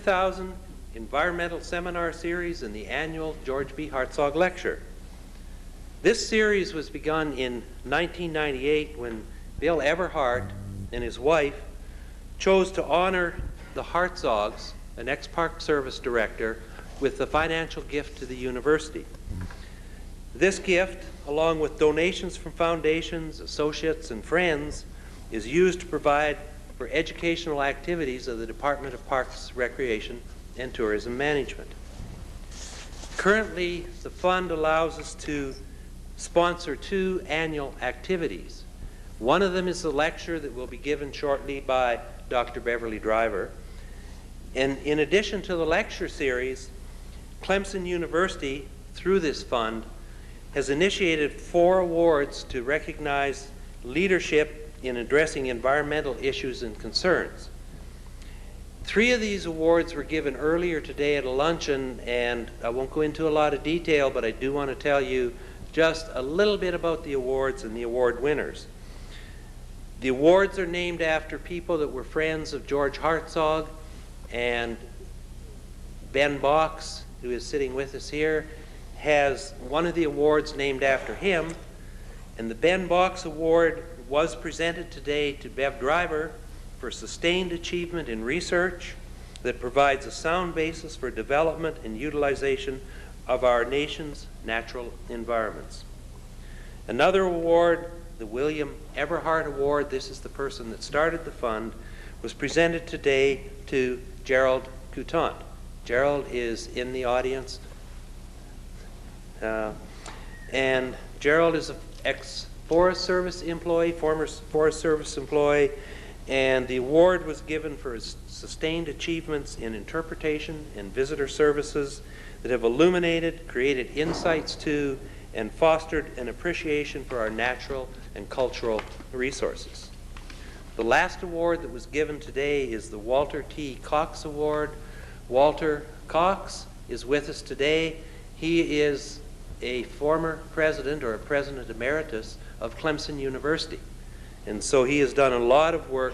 2000 Environmental Seminar Series and the annual George B. Hartzog Lecture. This series was begun in 1998 when Bill Everhart and his wife chose to honor the Hartzogs, an ex-Park Service director, with the financial gift to the university. This gift, along with donations from foundations, associates, and friends, is used to provide for educational activities of the Department of Parks, Recreation, and Tourism Management. Currently, the fund allows us to sponsor 2 annual activities. One of them is the lecture that will be given shortly by Dr. Beverly Driver. And in addition to the lecture series, Clemson University, through this fund, has initiated 4 awards to recognize leadership in addressing environmental issues and concerns. 3 of these awards were given earlier today at a luncheon, and I won't go into a lot of detail, but I do want to tell you just a little bit about the awards and the award winners. The awards are named after people that were friends of George Hartzog, and Ben Box, who is sitting with us here, has one of the awards named after him. And the Ben Box Award was presented today to Bev Driver for sustained achievement in research that provides a sound basis for development and utilization of our nation's natural environments. Another award, the William Everhart Award, this is the person that started the fund, was presented today to Gerald Coutant. Gerald is in the audience. And Gerald is an ex-Forest Service employee, former Forest Service employee, and the award was given for his sustained achievements in interpretation and visitor services that have illuminated, created insights to, and fostered an appreciation for our natural and cultural resources. The last award that was given today is the Walter T. Cox Award. Walter Cox is with us today. He is a former president, or a president emeritus, of Clemson University. And so he has done a lot of work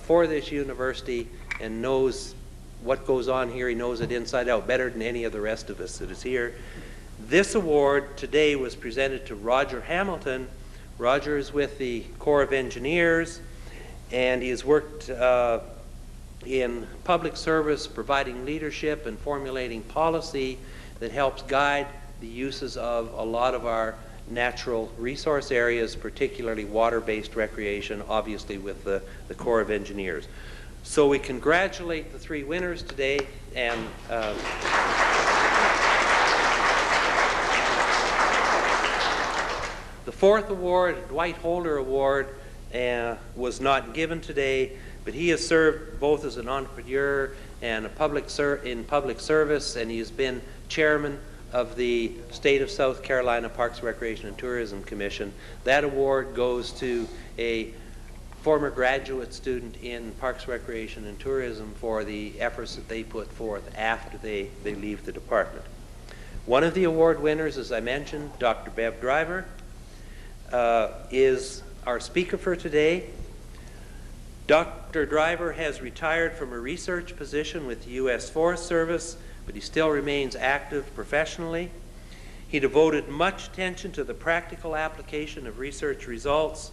for this university and knows what goes on here. He knows it inside out better than any of the rest of us that is here. This award today was presented to Roger Hamilton. Roger is with the Corps of Engineers, and he has worked in public service, providing leadership and formulating policy that helps guide the uses of a lot of our natural resource areas, particularly water-based recreation, obviously with the Corps of Engineers. So we congratulate the 3 winners today, and the 4th award, Dwight Holder Award, was not given today, but he has served both as an entrepreneur and in public service, and he has been chairman of the State of South Carolina Parks, Recreation, and Tourism Commission. That award goes to a former graduate student in Parks, Recreation, and Tourism for the efforts that they put forth after they leave the department. One of the award winners, as I mentioned, Dr. Bev Driver, is our speaker for today. Dr. Driver has retired from a research position with the U.S. Forest Service, but he still remains active professionally. He devoted much attention to the practical application of research results,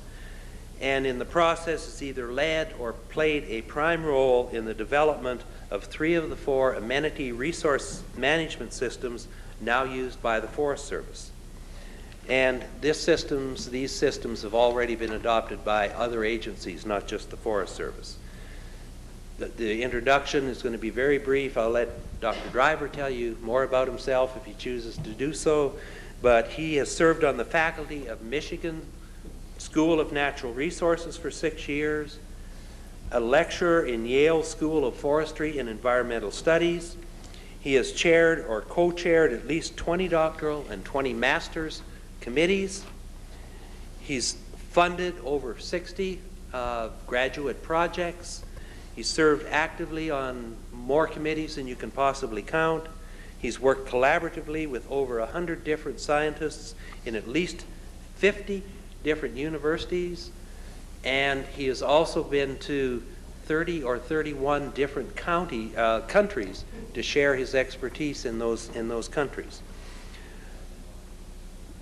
and in the process has either led or played a prime role in the development of 3 of the 4 amenity resource management systems now used by the Forest Service. And these systems have already been adopted by other agencies, not just the Forest Service. The introduction is going to be very brief. I'll let Dr. Driver tell you more about himself if he chooses to do so. But he has served on the faculty of Michigan School of Natural Resources for 6 years, a lecturer in Yale School of Forestry and Environmental Studies. He has chaired or co-chaired at least 20 doctoral and 20 master's committees. He's funded over 60 graduate projects. He served actively on more committees than you can possibly count. He's worked collaboratively with over 100 different scientists in at least 50 different universities. And he has also been to 30 or 31 different countries to share his expertise in those countries.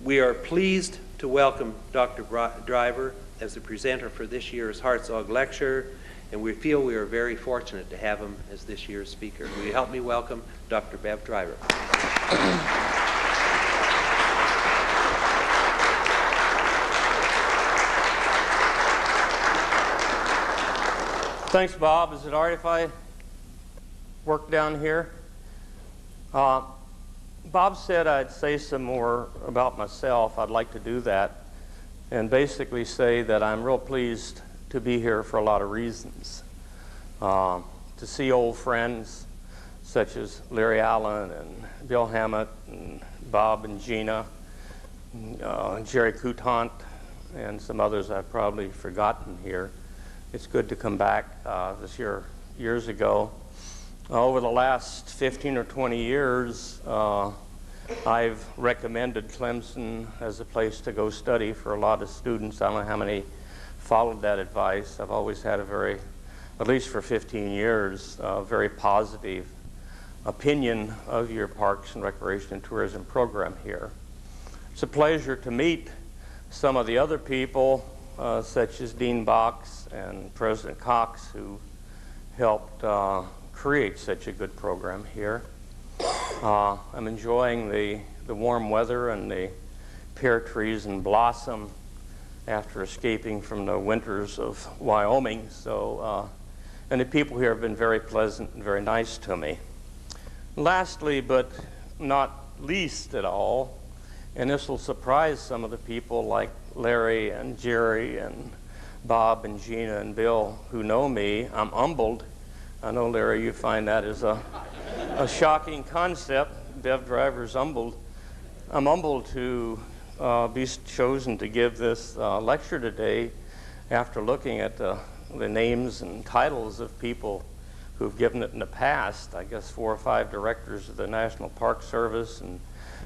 We are pleased to welcome Dr. Driver as the presenter for this year's Hartzog Lecture, and we feel we are very fortunate to have him as this year's speaker. Will you help me welcome Dr. Bev Driver? Thanks, Bob. Is it all right if I work down here? Bob said I'd say some more about myself. I'd like to do that and basically say that I'm real pleased to be here for a lot of reasons. To see old friends such as Larry Allen and Bill Hammett and Bob and Gina, Jerry Coutant, and some others I've probably forgotten here. It's good to come back years ago. Over the last 15 or 20 years, I've recommended Clemson as a place to go study for a lot of students. I don't know how many followed that advice. I've always had at least for 15 years, a very positive opinion of your Parks and Recreation and Tourism program here. It's a pleasure to meet some of the other people, such as Dean Box and President Cox, who helped create such a good program here. I'm enjoying the warm weather and the pear trees in blossom after escaping from the winters of Wyoming. And the people here have been very pleasant and very nice to me. Lastly, but not least at all, and this will surprise some of the people like Larry and Jerry and Bob and Gina and Bill who know me, I'm humbled. I know, Larry, you find that is a shocking concept. Bev Driver's humbled. I'm humbled to be chosen to give this lecture today after looking at the names and titles of people who've given it in the past. I guess 4 or 5 directors of the National Park Service and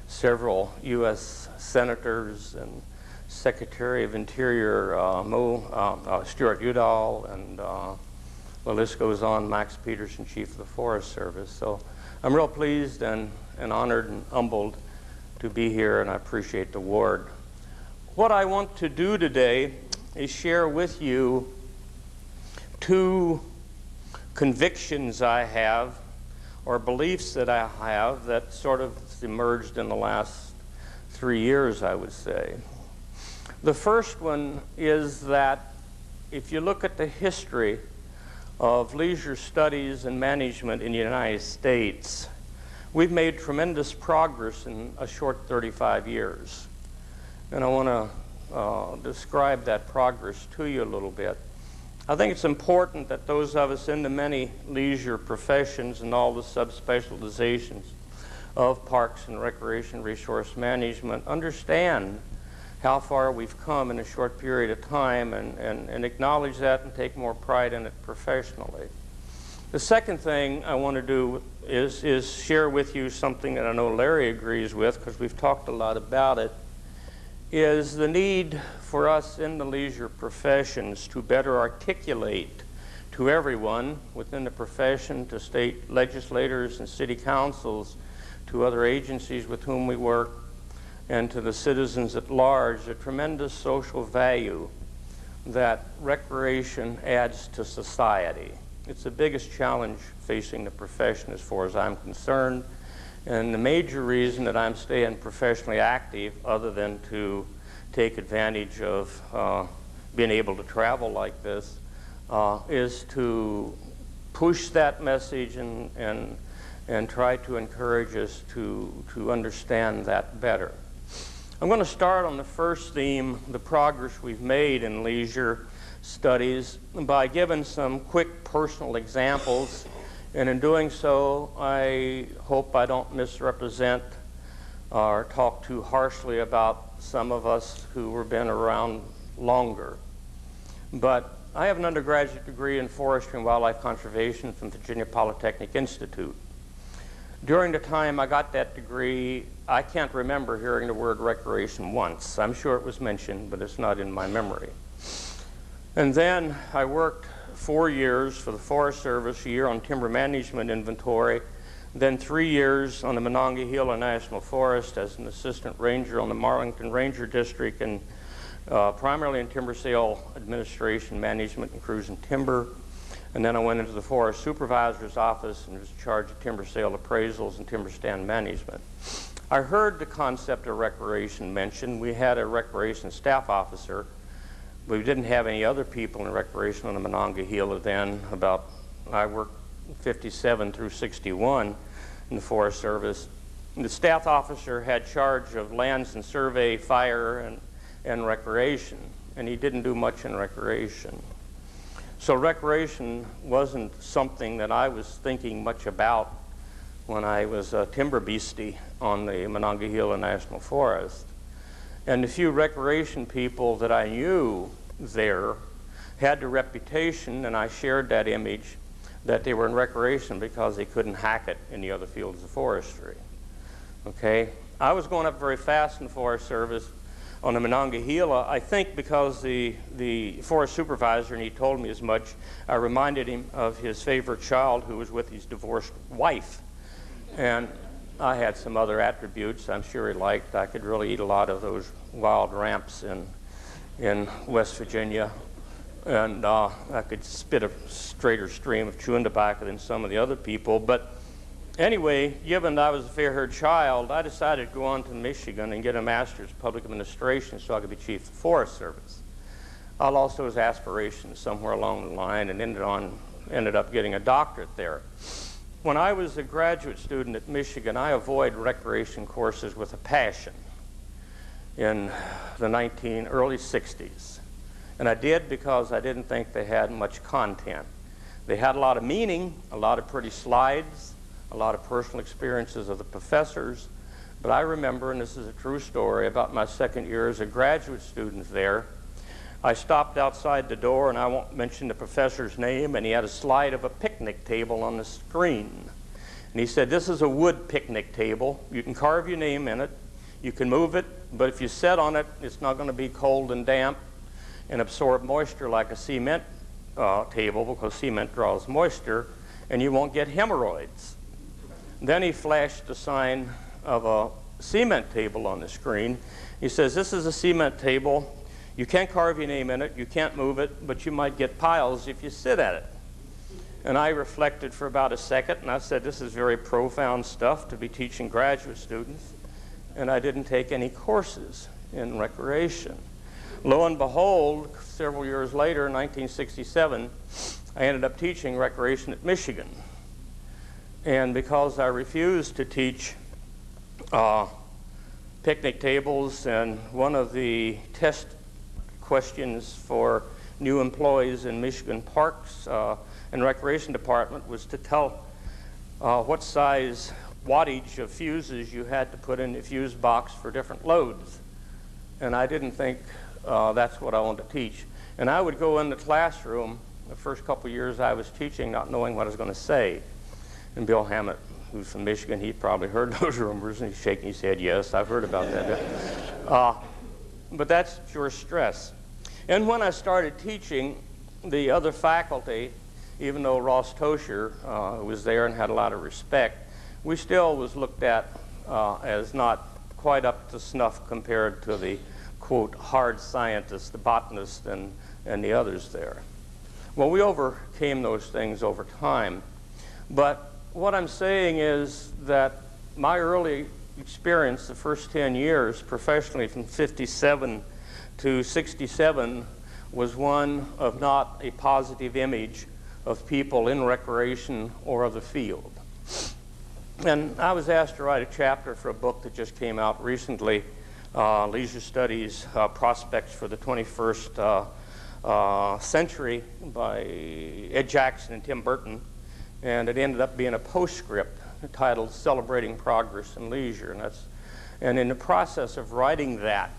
several U.S. senators and Secretary of Interior Stuart Udall, and the list goes on, Max Peterson, Chief of the Forest Service. So I'm real pleased and honored and humbled to be here, and I appreciate the award. What I want to do today is share with you 2 convictions I have, or beliefs that I have, that sort of emerged in the last 3 years, I would say. The first one is that if you look at the history of leisure studies and management in the United States, we've made tremendous progress in a short 35 years. And I want to describe that progress to you a little bit. I think it's important that those of us in the many leisure professions and all the subspecializations of parks and recreation resource management understand how far we've come in a short period of time and acknowledge that and take more pride in it professionally. The second thing I want to do is share with you something that I know Larry agrees with, because we've talked a lot about it, is the need for us in the leisure professions to better articulate to everyone within the profession, to state legislators and city councils, to other agencies with whom we work, and to the citizens at large, the tremendous social value that recreation adds to society. It's the biggest challenge facing the profession as far as I'm concerned, and the major reason that I'm staying professionally active, other than to take advantage of being able to travel like this, is to push that message and try to encourage us to understand that better. I'm going to start on the first theme, the progress we've made in leisure studies, by giving some quick personal examples. And in doing so, I hope I don't misrepresent or talk too harshly about some of us who have been around longer. But I have an undergraduate degree in forestry and wildlife conservation from Virginia Polytechnic Institute. During the time I got that degree, I can't remember hearing the word recreation once. I'm sure it was mentioned, but it's not in my memory. And then I worked 4 years for the Forest Service, a year on timber management inventory, then 3 years on the Monongahela National Forest as an assistant ranger on the Marlington Ranger District, and primarily in timber sale administration, management, and cruising timber. And then I went into the Forest Supervisor's office and was in charge of timber sale appraisals and timber stand management. I heard the concept of recreation mentioned. We had a recreation staff officer. We didn't have any other people in recreation on the Monongahela then. I worked 57 through 61 in the Forest Service. And the staff officer had charge of lands and survey, fire, and recreation, and he didn't do much in recreation. So recreation wasn't something that I was thinking much about when I was a timber beastie on the Monongahela National Forest. And the few recreation people that I knew there had the reputation, and I shared that image, that they were in recreation because they couldn't hack it in the other fields of forestry. Okay? I was going up very fast in the Forest Service on the Monongahela, I think because the forest supervisor, and he told me as much, I reminded him of his favorite child who was with his divorced wife. And I had some other attributes I'm sure he liked. I could really eat a lot of those wild ramps in West Virginia. And I could spit a straighter stream of chewing tobacco than some of the other people. But anyway, given that I was a fair-haired child, I decided to go on to Michigan and get a master's in public administration so I could be chief of the Forest Service. I lost those aspirations somewhere along the line and ended up getting a doctorate there. When I was a graduate student at Michigan, I avoided recreation courses with a passion in the early 60s. And I did because I didn't think they had much content. They had a lot of meaning, a lot of pretty slides, a lot of personal experiences of the professors. But I remember, and this is a true story, about my second year as a graduate student there, I stopped outside the door, and I won't mention the professor's name, and he had a slide of a picnic table on the screen. And he said, "This is a wood picnic table. You can carve your name in it. You can move it, but if you sit on it, it's not going to be cold and damp and absorb moisture like a cement table, because cement draws moisture, and you won't get hemorrhoids." Then he flashed a sign of a cement table on the screen. He says, "This is a cement table. You can't carve your name in it, you can't move it, but you might get piles if you sit at it." And I reflected for about a second, and I said, this is very profound stuff to be teaching graduate students. And I didn't take any courses in recreation. Lo and behold, several years later, in 1967, I ended up teaching recreation at Michigan. And because I refused to teach picnic tables, and one of the test questions for new employees in Michigan Parks and Recreation Department was to tell what size wattage of fuses you had to put in the fuse box for different loads. And I didn't think that's what I wanted to teach. And I would go in the classroom the first couple of years I was teaching not knowing what I was going to say. And Bill Hammett, who's from Michigan, he probably heard those rumors, and he's shaking his head, yes, I've heard about that. But that's pure stress. And when I started teaching, the other faculty, even though Ross Tosher was there and had a lot of respect, we still was looked at as not quite up to snuff compared to the, quote, hard scientists, the botanists and the others there. Well, we overcame those things over time. But what I'm saying is that my early experience, the first 10 years professionally from 57 to 67, was one of not a positive image of people in recreation or of the field. And I was asked to write a chapter for a book that just came out recently, Leisure Studies, Prospects for the 21st Century by Ed Jackson and Tim Burton. And it ended up being a postscript titled Celebrating Progress in Leisure. And in the process of writing that,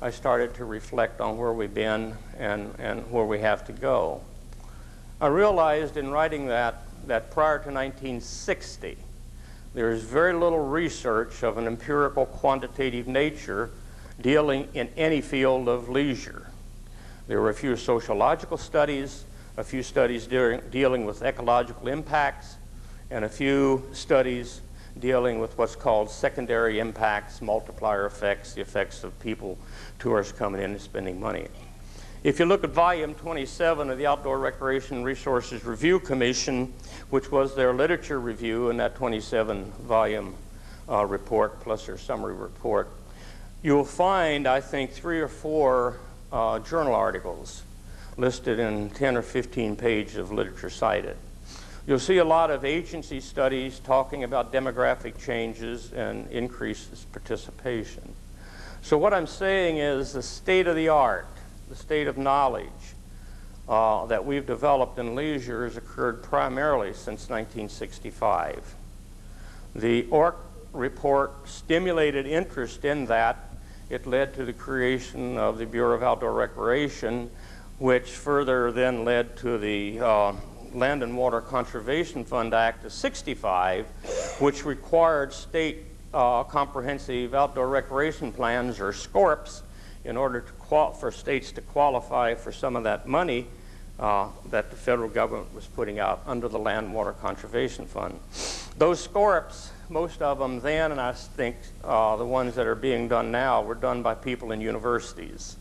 I started to reflect on where we've been and where we have to go. I realized in writing that prior to 1960, there is very little research of an empirical quantitative nature dealing in any field of leisure. There were a few sociological studies, a few studies dealing with ecological impacts, and a few studies dealing with what's called secondary impacts, multiplier effects, the effects of people, tourists coming in and spending money. If you look at volume 27 of the Outdoor Recreation Resources Review Commission, which was their literature review in that 27-volume report, plus their summary report, you'll find, I think, 3 or 4 journal articles listed in 10 or 15 pages of literature cited. You'll see a lot of agency studies talking about demographic changes and increased participation. So what I'm saying is the state of the art, the state of knowledge that we've developed in leisure has occurred primarily since 1965. The ORC report stimulated interest in that. It led to the creation of the Bureau of Outdoor Recreation, which further then led to the Land and Water Conservation Fund Act of '65, which required state comprehensive outdoor recreation plans, or SCORPs, in order to for states to qualify for some of that money that the federal government was putting out under the Land and Water Conservation Fund. Those SCORPs, most of them then, and I think the ones that are being done now, were done by people in universities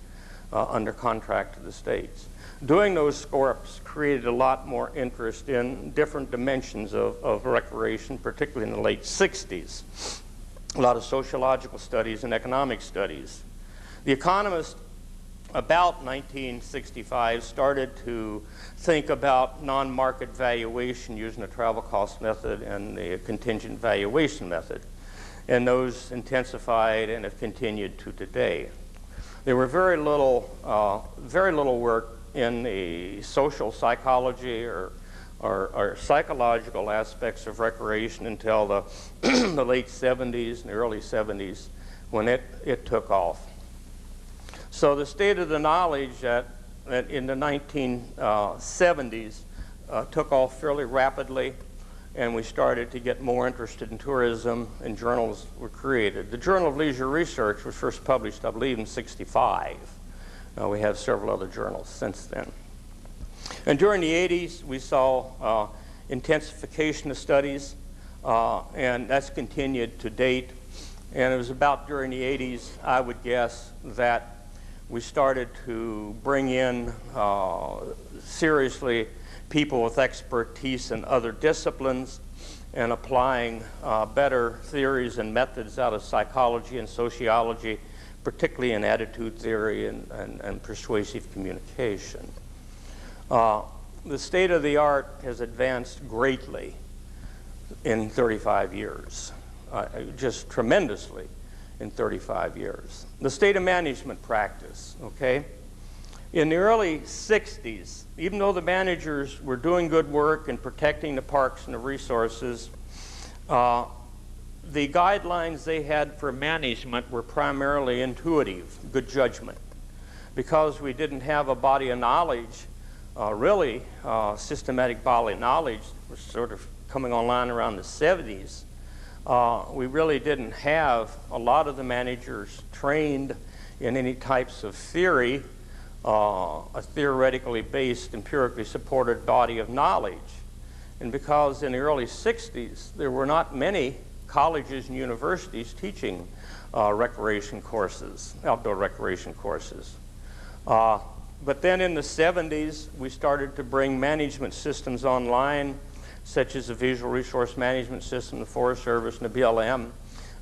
under contract to the states. Doing those SCORPs created a lot more interest in different dimensions of recreation, particularly in the late 60s. A lot of sociological studies and economic studies. The economists about 1965 started to think about non-market valuation using the travel cost method and the contingent valuation method. And those intensified and have continued to today. There were very little work in the social psychology or psychological aspects of recreation until the, the late 70s and the early 70s when it took off. So the state of the knowledge that in the 1970s took off fairly rapidly, and we started to get more interested in tourism, and journals were created. The Journal of Leisure Research was first published, I believe, in '65. We have several other journals since then. And during the 80s, we saw intensification of studies, and that's continued to date. And it was about during the 80s, I would guess, that we started to bring in seriously people with expertise in other disciplines and applying better theories and methods out of psychology and sociology, particularly in attitude theory and persuasive communication. The state of the art has advanced greatly in 35 years, just tremendously in 35 years. The state of management practice, okay? In the early 60s, even though the managers were doing good work in protecting the parks and the resources, the guidelines they had for management were primarily intuitive, good judgment. Because we didn't have a body of knowledge, really systematic body of knowledge was sort of coming online around the 70s. We really didn't have a lot of the managers trained in any types of theory, a theoretically based, empirically supported body of knowledge. And because in the early 60s, there were not many colleges and universities teaching recreation courses, outdoor recreation courses. But then in the 70s, we started to bring management systems online, such as the Visual Resource Management System, the Forest Service, and the BLM.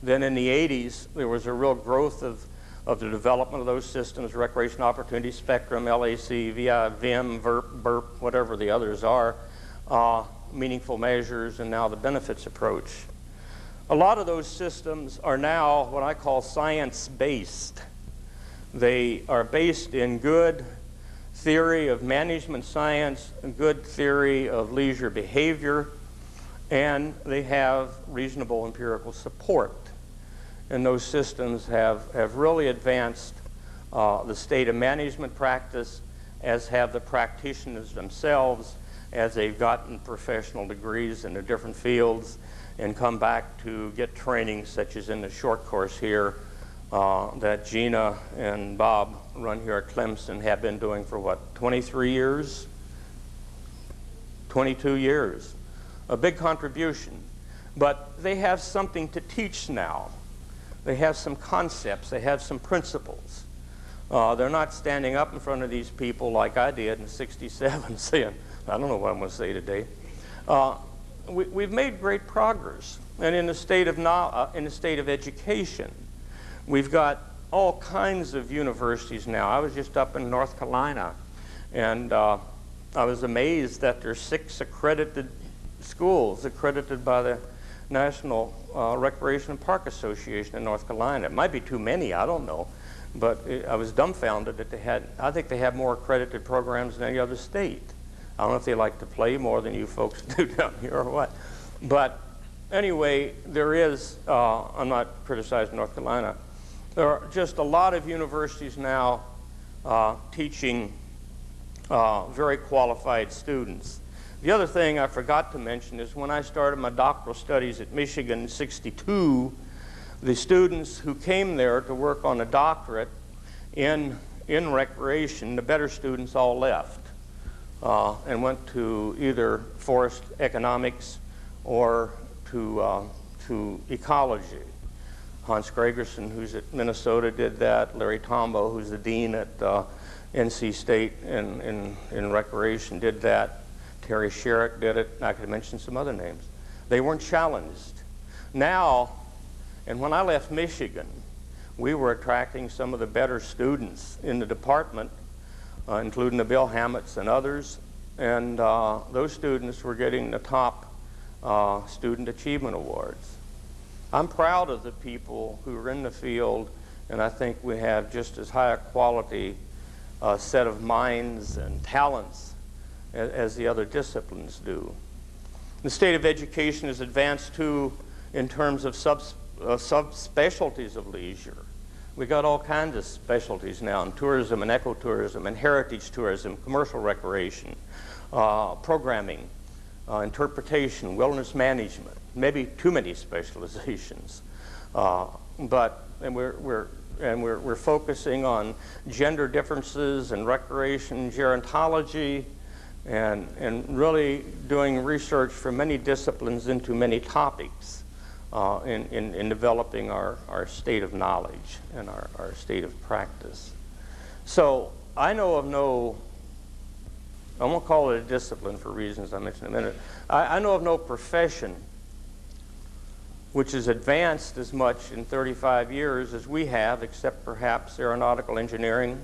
Then in the 80s, there was a real growth of the development of those systems, Recreation Opportunity Spectrum, LAC, VI, VIM, VERP, BURP, whatever the others are, meaningful measures, and now the benefits approach. A lot of those systems are now what I call science-based. They are based in good theory of management science, a good theory of leisure behavior, and they have reasonable empirical support. And those systems have really advanced the state of management practice, as have the practitioners themselves, as they've gotten professional degrees in the different fields and come back to get training, such as in the short course here that Gina and Bob run here at Clemson, have been doing for what, 23 years? 22 years. A big contribution. But they have something to teach now. They have some concepts. They have some principles. They're not standing up in front of these people like I did in '67 saying, I don't know what I'm going to say today. We've made great progress. And in the state of education, we've got all kinds of universities now. I was just up in North Carolina, and I was amazed that there's 6 accredited schools accredited by the National Recreation and Park Association in North Carolina. It might be too many, I don't know. But I was dumbfounded that they had, I think they have more accredited programs than any other state. I don't know if they like to play more than you folks do down here or what. But anyway, there is, I'm not criticizing North Carolina, there are just a lot of universities now teaching very qualified students. The other thing I forgot to mention is when I started my doctoral studies at Michigan in '62, the students who came there to work on a doctorate in recreation, the better students all left and went to either forest economics or to ecology. Hans Gregerson, who's at Minnesota, did that. Larry Tombo, who's the dean at NC State in recreation, did that. Terry Sherrick did it. I could mention some other names. They weren't challenged. Now, and when I left Michigan, we were attracting some of the better students in the department, including the Bill Hammetts and others, and those students were getting the top student achievement awards. I'm proud of the people who are in the field, and I think we have just as high a quality set of minds and talents as the other disciplines do. The state of education is advanced too in terms of subspecialties of leisure. We got all kinds of specialties now in tourism and ecotourism and heritage tourism, commercial recreation, programming, interpretation, wilderness management. Maybe too many specializations, but we're focusing on gender differences and recreation, gerontology, and really doing research for many disciplines into many topics in developing our state of knowledge and our state of practice. So I know of no, I won't call it a discipline for reasons I mentioned in a minute. I know of no profession which has advanced as much in 35 years as we have, except perhaps aeronautical engineering,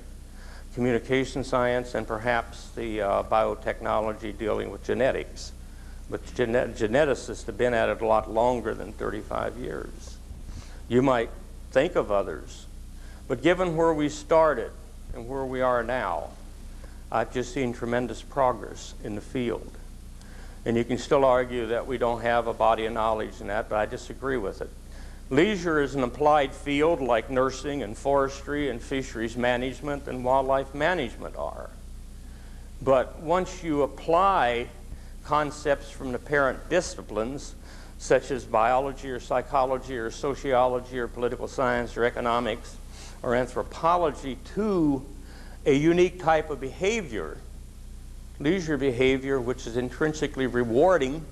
communication science, and perhaps the biotechnology dealing with genetics. But geneticists have been at it a lot longer than 35 years. You might think of others, but given where we started and where we are now, I've just seen tremendous progress in the field. And you can still argue that we don't have a body of knowledge in that, but I disagree with it. Leisure is an applied field like nursing and forestry and fisheries management and wildlife management are. But once you apply concepts from the parent disciplines, such as biology or psychology or sociology or political science or economics or anthropology, to a unique type of behavior, leisure behavior, which is intrinsically rewarding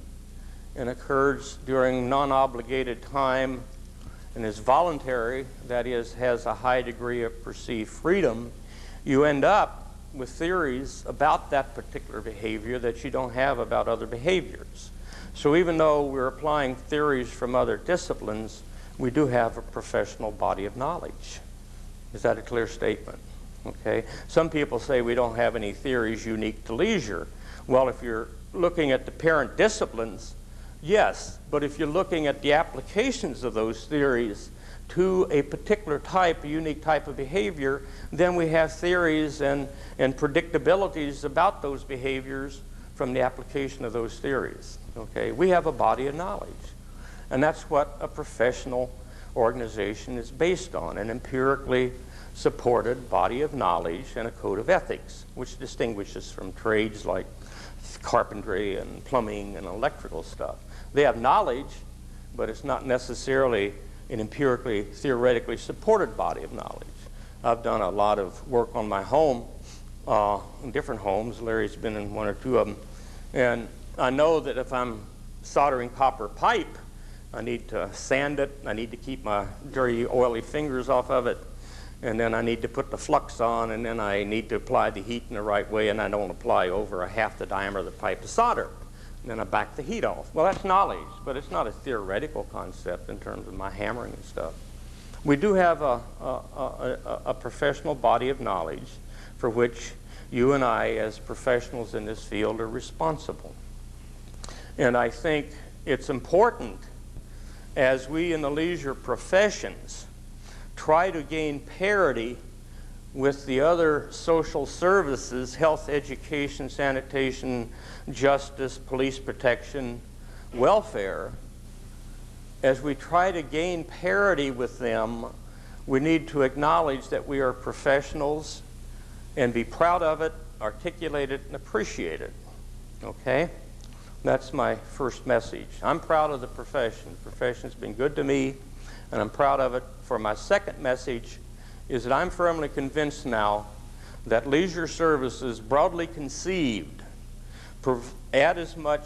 and occurs during non-obligated time and is voluntary, that is, has a high degree of perceived freedom, you end up with theories about that particular behavior that you don't have about other behaviors. So even though we're applying theories from other disciplines, we do have a professional body of knowledge. Is that a clear statement? Okay. Some people say we don't have any theories unique to leisure. Well, if you're looking at the parent disciplines, yes, but if you're looking at the applications of those theories to a particular type, a unique type of behavior, then we have theories and predictabilities about those behaviors from the application of those theories. Okay. We have a body of knowledge, and that's what a professional organization is based on, an empirically supported body of knowledge and a code of ethics, which distinguishes from trades like carpentry and plumbing and electrical stuff. They have knowledge, but it's not necessarily an empirically, theoretically supported body of knowledge. I've done a lot of work on my home, in different homes. Larry's been in one or two of them. And I know that if I'm soldering copper pipe, I need to sand it, I need to keep my dirty, oily fingers off of it, and then I need to put the flux on, and then I need to apply the heat in the right way, and I don't apply over a half the diameter of the pipe to solder. And then I back the heat off. Well, that's knowledge, but it's not a theoretical concept in terms of my hammering and stuff. We do have a professional body of knowledge for which you and I, as professionals in this field, are responsible. And I think it's important, as we in the leisure professions try to gain parity with the other social services, health, education, sanitation, justice, police protection, welfare, as we try to gain parity with them, we need to acknowledge that we are professionals and be proud of it, articulate it, and appreciate it. Okay? That's my first message. I'm proud of the profession. The profession's been good to me, and I'm proud of it. For my second message is that I'm firmly convinced now that leisure services, broadly conceived, add as much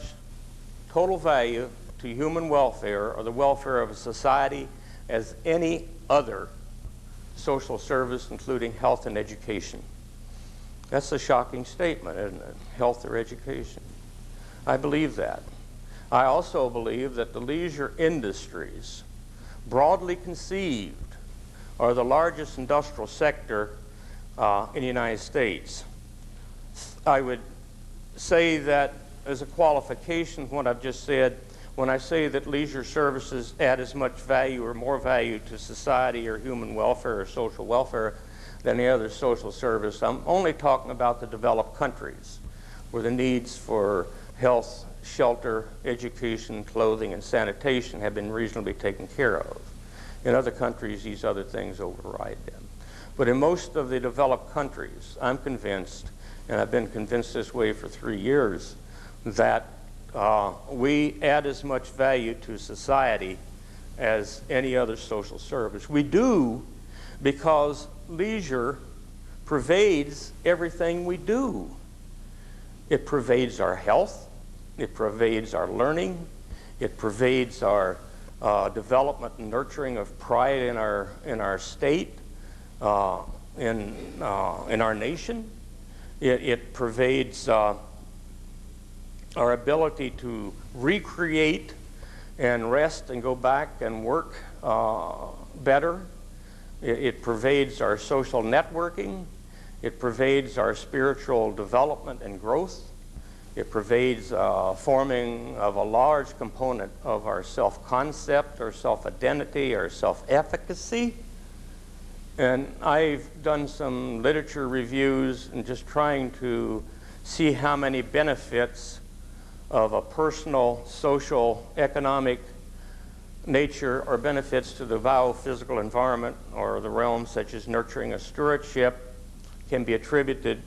total value to human welfare or the welfare of a society as any other social service, including health and education. That's a shocking statement, isn't it? Health or education. I believe that. I also believe that the leisure industries, broadly conceived, are the largest industrial sector in the United States. I would say that as a qualification of what I've just said, when I say that leisure services add as much value or more value to society or human welfare or social welfare than any other social service, I'm only talking about the developed countries, where the needs for health, shelter, education, clothing, and sanitation have been reasonably taken care of. In other countries, these other things override them. But in most of the developed countries, I'm convinced, and I've been convinced this way for 3 years, that we add as much value to society as any other social service. We do, because leisure pervades everything we do. It pervades our health, it pervades our learning, it pervades our development and nurturing of pride in our state, in our nation. It pervades our ability to recreate and rest and go back and work better. It pervades our social networking. It pervades our spiritual development and growth. It pervades forming of a large component of our self-concept, our self-identity, our self-efficacy. And I've done some literature reviews and just trying to see how many benefits of a personal, social, economic nature or benefits to the biophysical environment or the realms such as nurturing a stewardship can be attributed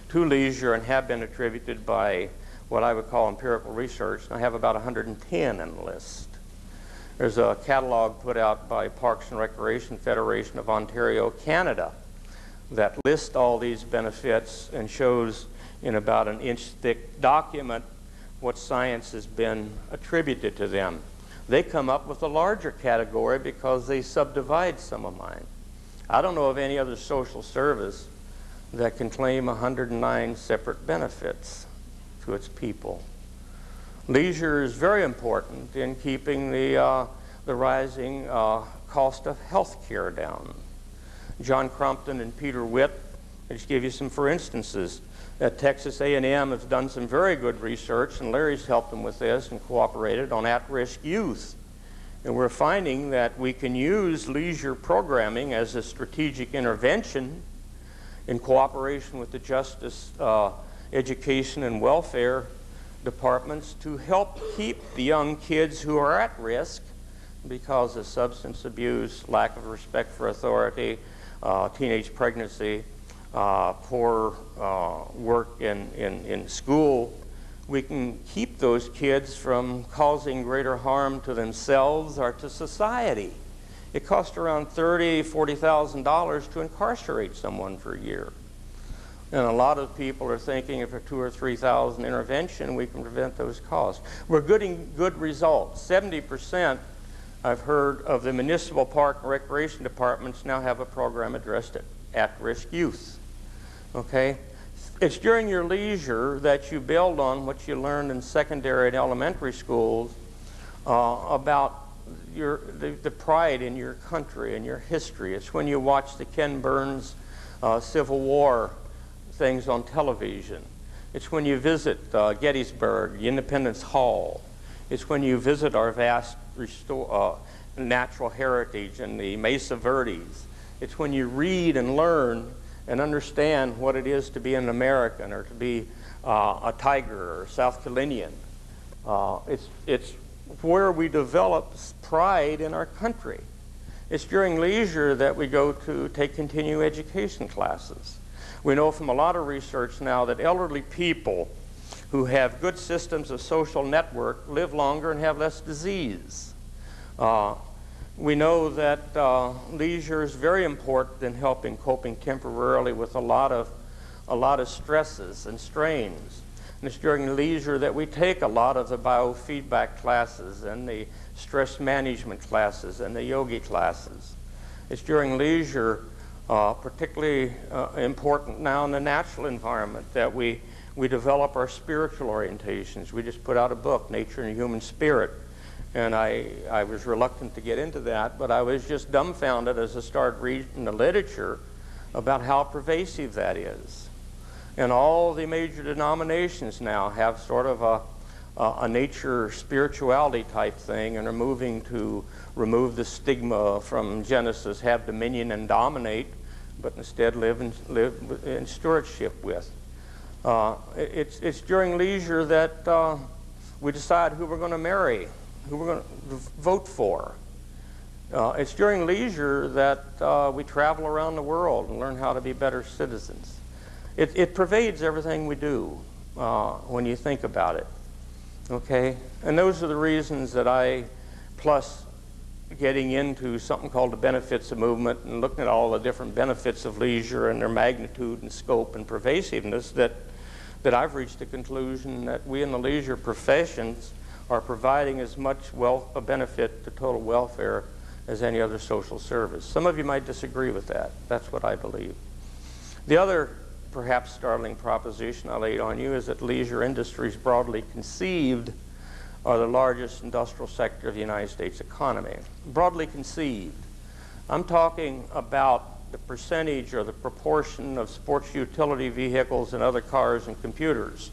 to leisure and have been attributed by what I would call empirical research. I have about 110 in the list. There's a catalog put out by Parks and Recreation Federation of Ontario, Canada, that lists all these benefits and shows in about an inch-thick document what science has been attributed to them. They come up with a larger category because they subdivide some of mine. I don't know of any other social service that can claim 109 separate benefits to its people. Leisure is very important in keeping the rising cost of health care down. John Crompton and Peter Witt, I just give you some for instances. At Texas A&M has done some very good research, and Larry's helped them with this and cooperated on at-risk youth. And we're finding that we can use leisure programming as a strategic intervention in cooperation with the justice, education, and welfare departments to help keep the young kids who are at risk because of substance abuse, lack of respect for authority, teenage pregnancy, poor work in school. We can keep those kids from causing greater harm to themselves or to society. It costs around $30,000, $40,000 to incarcerate someone for a year. And a lot of people are thinking if a 2,000 or 3,000 intervention, we can prevent those costs. We're getting good results. 70%, I've heard, of the municipal park and recreation departments now have a program addressed at-risk youth. Okay? It's during your leisure that you build on what you learned in secondary and elementary schools about the pride in your country and your history. It's when you watch the Ken Burns Civil War things on television. It's when you visit Gettysburg, Independence Hall. It's when you visit our vast natural heritage and the Mesa Verdes. It's when you read and learn and understand what it is to be an American or to be a Tiger or South Carolinian. It's where we develop pride in our country. It's during leisure that we go to take continuing education classes. We know from a lot of research now that elderly people who have good systems of social network live longer and have less disease. We know that leisure is very important in helping coping temporarily with a lot of stresses and strains. And it's during leisure that we take a lot of the biofeedback classes and the stress management classes and the yogi classes. It's during leisure, particularly important now in the natural environment, that we develop our spiritual orientations. We just put out a book, Nature and Human Spirit, and I was reluctant to get into that, but I was just dumbfounded as I started reading the literature about how pervasive that is. And all the major denominations now have sort of a nature spirituality type thing and are moving to remove the stigma from Genesis, have dominion and dominate, but instead live in stewardship with. It's during leisure that we decide who we're going to marry, who we're going to vote for. It's during leisure that we travel around the world and learn how to be better citizens. It pervades everything we do when you think about it. Okay? And those are the reasons that plus getting into something called the benefits of movement and looking at all the different benefits of leisure and their magnitude and scope and pervasiveness, that I've reached the conclusion that we in the leisure professions are providing as much a benefit to total welfare as any other social service. Some of you might disagree with that. That's what I believe. The other perhaps startling proposition I laid on you is that leisure industries, broadly conceived, are the largest industrial sector of the United States economy. Broadly conceived. I'm talking about the percentage or the proportion of sports utility vehicles and other cars and computers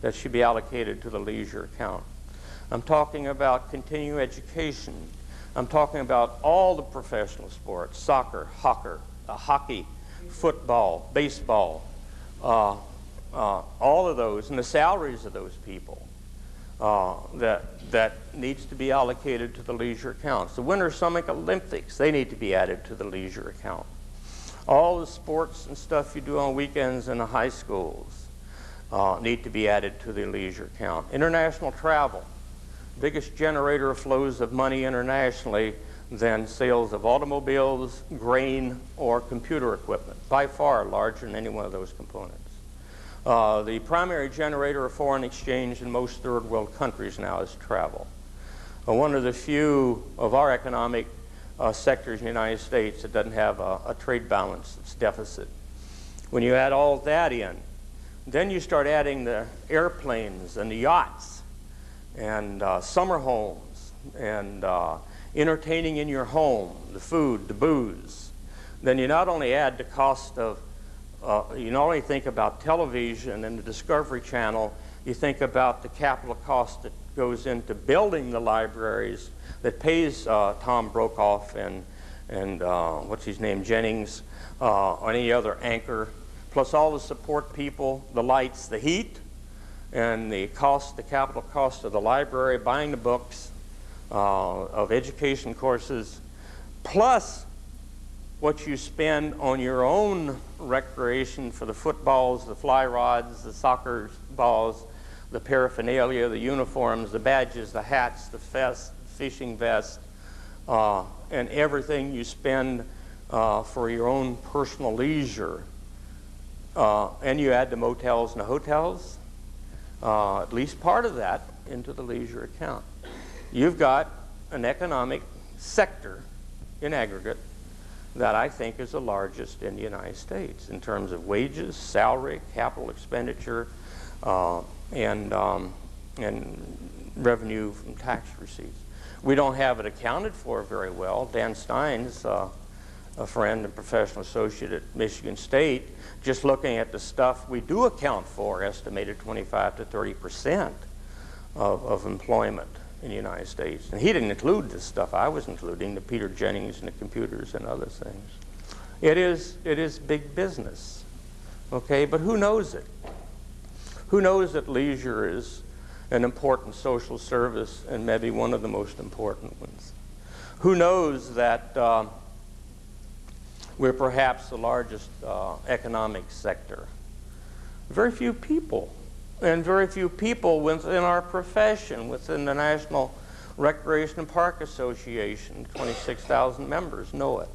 that should be allocated to the leisure account. I'm talking about continuing education. I'm talking about all the professional sports, soccer, hockey, football, baseball, all of those, and the salaries of those people that needs to be allocated to the leisure accounts. The Winter Summer Olympics, they need to be added to the leisure account. All the sports and stuff you do on weekends in the high schools need to be added to the leisure account. International travel, biggest generator of flows of money internationally than sales of automobiles, grain, or computer equipment, by far larger than any one of those components. The primary generator of foreign exchange in most third world countries now is travel. One of the few of our economic sectors in the United States that doesn't have a trade balance that's deficit. When you add all that in, then you start adding the airplanes and the yachts and summer homes and entertaining in your home, the food, the booze. Then you not only add the cost of, you not only think about television and the Discovery Channel, you think about the capital cost that goes into building the libraries that pays Tom Brokaw and what's his name, Jennings, or any other anchor, plus all the support people, the lights, the heat, and the cost, the capital cost of the library, buying the books, of education courses, plus what you spend on your own recreation for the footballs, the fly rods, the soccer balls, the paraphernalia, the uniforms, the badges, the hats, the fishing vest, and everything you spend for your own personal leisure. and you add the motels and the hotels, at least part of that into the leisure account, you've got an economic sector in aggregate that I think is the largest in the United States in terms of wages, salary, capital expenditure, and revenue from tax receipts. We don't have it accounted for very well. Dan Stein's a friend and professional associate at Michigan State, just looking at the stuff we do account for, estimated 25 to 30% of employment in the United States. And he didn't include the stuff I was including, the Peter Jennings and the computers and other things. It is big business, okay? But who knows it? Who knows that leisure is an important social service and maybe one of the most important ones? Who knows that we're perhaps the largest economic sector? Very few people. And very few people within our profession, within the National Recreation and Park Association, 26,000 members, know it.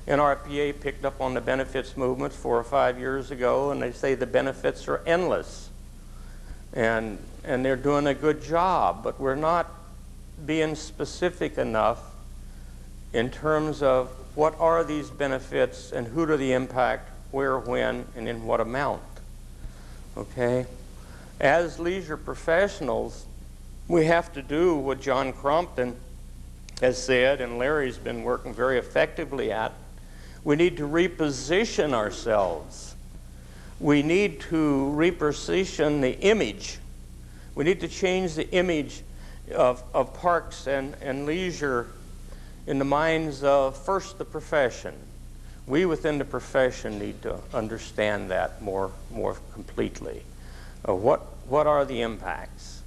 NRPA picked up on the benefits movement 4 or 5 years ago, and they say the benefits are endless. And they're doing a good job, but we're not being specific enough in terms of what are these benefits and who do they impact, where, when, and in what amount. Okay? As leisure professionals, we have to do what John Crompton has said, and Larry's been working very effectively at. We need to reposition ourselves. We need to reposition the image. We need to change the image of parks and leisure in the minds of, first, the profession. We within the profession need to understand that more completely. What are the impacts?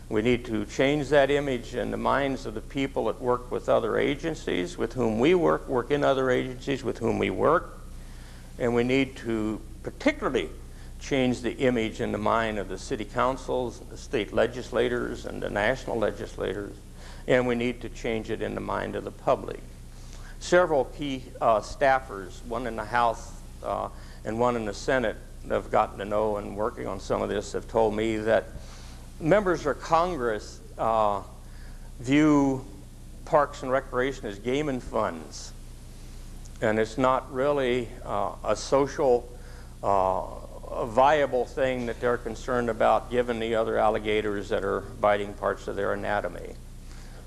We need to change that image in the minds of the people that work with other agencies, with whom we work in other agencies with whom we work, and we need to particularly change the image in the mind of the city councils, the state legislators, and the national legislators, and we need to change it in the mind of the public. Several key staffers, one in the House and one in the Senate, I've gotten to know and working on some of this, have told me that members of Congress view parks and recreation as gaming funds, and it's not really a social viable thing that they're concerned about given the other alligators that are biting parts of their anatomy.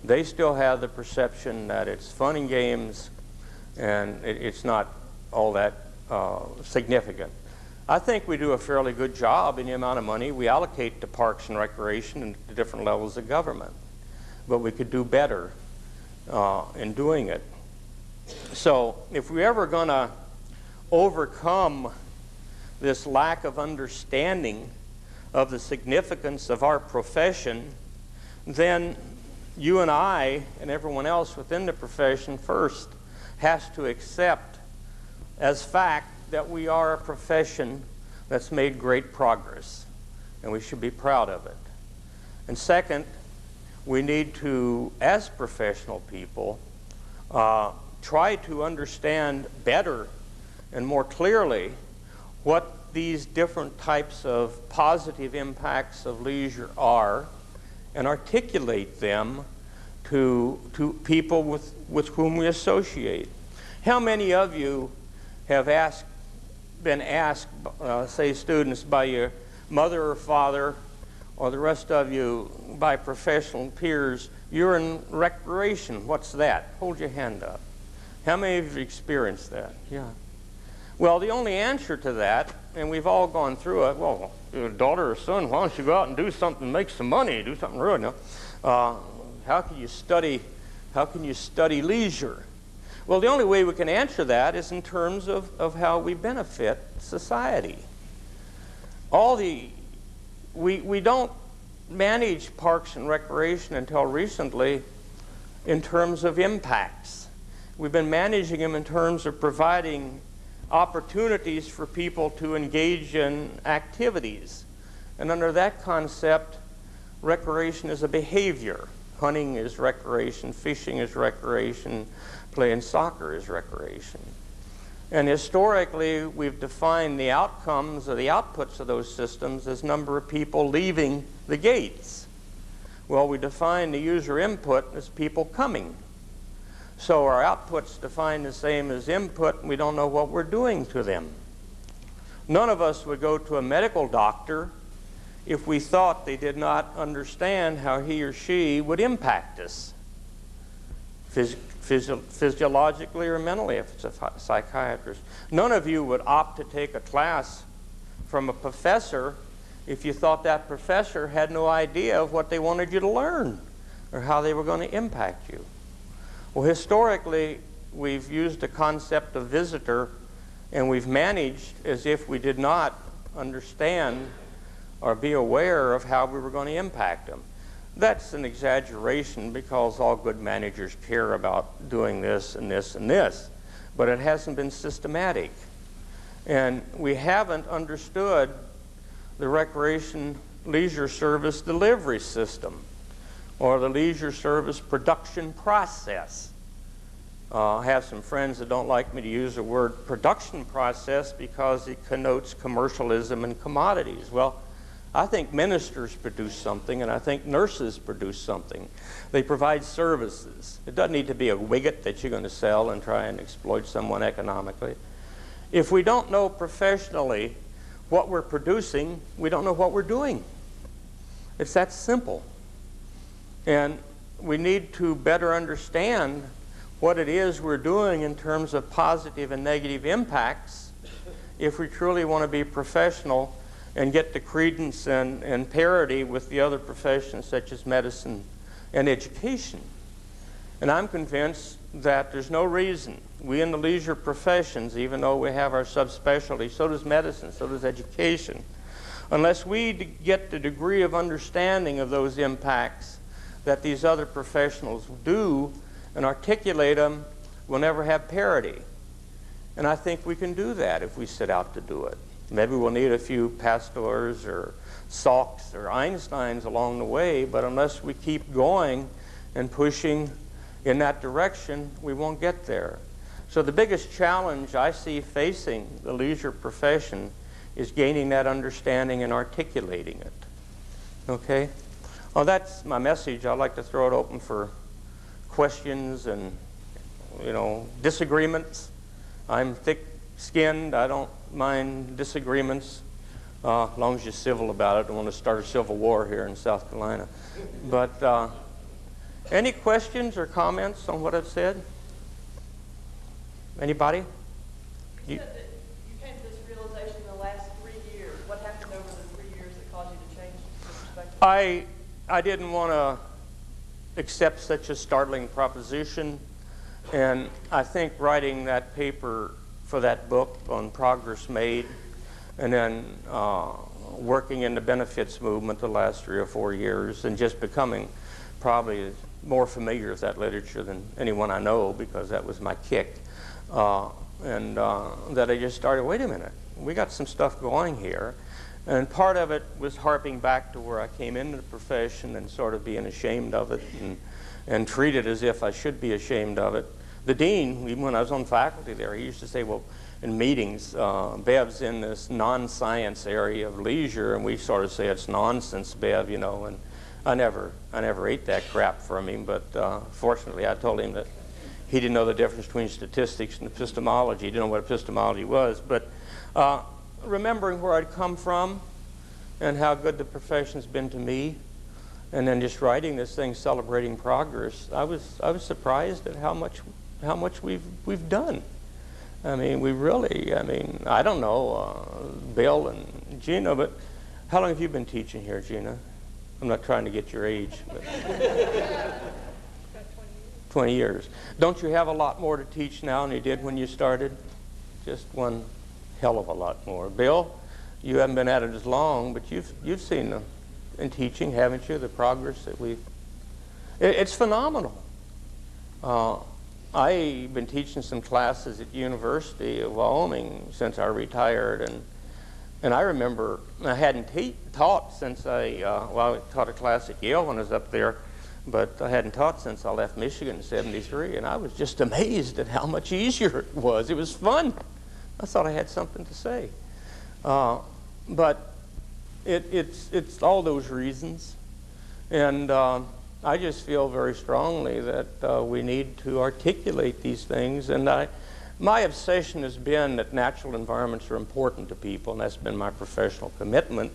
They still have the perception that it's fun and games and it's not all that significant. I think we do a fairly good job in the amount of money we allocate to parks and recreation and to different levels of government, but we could do better in doing it. So if we're ever going to overcome this lack of understanding of the significance of our profession, then you and I and everyone else within the profession first has to accept as fact that we are a profession that's made great progress, and we should be proud of it. And second, we need to, as professional people, try to understand better and more clearly what these different types of positive impacts of leisure are and articulate them to people with whom we associate. How many of you have been asked, say students, by your mother or father, or the rest of you by professional peers, you're in recreation, what's that? Hold your hand up. How many of you have experienced that? Yeah. Well, the only answer to that, and we've all gone through it, well, your daughter or son, why don't you go out and do something, make some money, do something real, no? How can you study leisure? Well, the only way we can answer that is in terms of how we benefit society. We don't manage parks and recreation until recently in terms of impacts. We've been managing them in terms of providing opportunities for people to engage in activities. And under that concept, recreation is a behavior. Hunting is recreation, fishing is recreation, playing soccer is recreation. And historically, we've defined the outcomes or the outputs of those systems as number of people leaving the gates. Well, we define the user input as people coming. So our output's defined the same as input, and we don't know what we're doing to them. None of us would go to a medical doctor if we thought they did not understand how he or she would impact us, physiologically or mentally, if it's a psychiatrist. None of you would opt to take a class from a professor if you thought that professor had no idea of what they wanted you to learn or how they were going to impact you. Well, historically, we've used the concept of visitor, and we've managed as if we did not understand or be aware of how we were going to impact them. That's an exaggeration because all good managers care about doing this and this and this, but it hasn't been systematic. And we haven't understood the recreation leisure service delivery system or the leisure service production process. I have some friends that don't like me to use the word production process because it connotes commercialism and commodities. Well, I think ministers produce something, and I think nurses produce something. They provide services. It doesn't need to be a widget that you're going to sell and try and exploit someone economically. If we don't know professionally what we're producing, we don't know what we're doing. It's that simple. And we need to better understand what it is we're doing in terms of positive and negative impacts if we truly want to be professional and get the credence and parity with the other professions such as medicine and education. And I'm convinced that there's no reason we in the leisure professions, even though we have our subspecialty, so does medicine, so does education, unless we get the degree of understanding of those impacts that these other professionals do and articulate them, we'll never have parity. And I think we can do that if we set out to do it. Maybe we'll need a few Pastors or Salks or Einsteins along the way, but unless we keep going and pushing in that direction, we won't get there. So the biggest challenge I see facing the leisure profession is gaining that understanding and articulating it. Okay? Well, that's my message. I'd like to throw it open for questions and, disagreements. I'm thick-skinned. I don't mind disagreements, as long as you're civil about it. I don't want to start a civil war here in South Carolina. But any questions or comments on what I've said? Anybody? You said that you came to this realization in the last 3 years. What happened over the 3 years that caused you to change your perspective? I didn't want to accept such a startling proposition, and I think writing that paper for that book on progress made, and then working in the benefits movement the last 3 or 4 years, and just becoming probably more familiar with that literature than anyone I know, because that was my kick. That I just started, wait a minute, we got some stuff going here. And part of it was harping back to where I came into the profession and sort of being ashamed of it and treated as if I should be ashamed of it. The dean, even when I was on faculty there, he used to say, well, in meetings, Bev's in this non-science area of leisure, and we sort of say it's nonsense, Bev, and I never ate that crap from him, but fortunately I told him that he didn't know the difference between statistics and epistemology. He didn't know what epistemology was, but remembering where I'd come from and how good the profession's been to me, and then just writing this thing celebrating progress, I was surprised at how much we've done. I mean, I don't know, Bill and Gina, but how long have you been teaching here, Gina? I'm not trying to get your age, but 20 years. Don't you have a lot more to teach now than you did when you started? Just one hell of a lot more. Bill, you haven't been at it as long, but you've seen in teaching, haven't you, the progress that it's phenomenal. I've been teaching some classes at University of Wyoming since I retired, and I remember I hadn't taught since I taught a class at Yale when I was up there, but I hadn't taught since I left Michigan in '73, and I was just amazed at how much easier it was. It was fun. I thought I had something to say. But it's all those reasons. And I just feel very strongly that we need to articulate these things. And my obsession has been that natural environments are important to people, and that's been my professional commitment.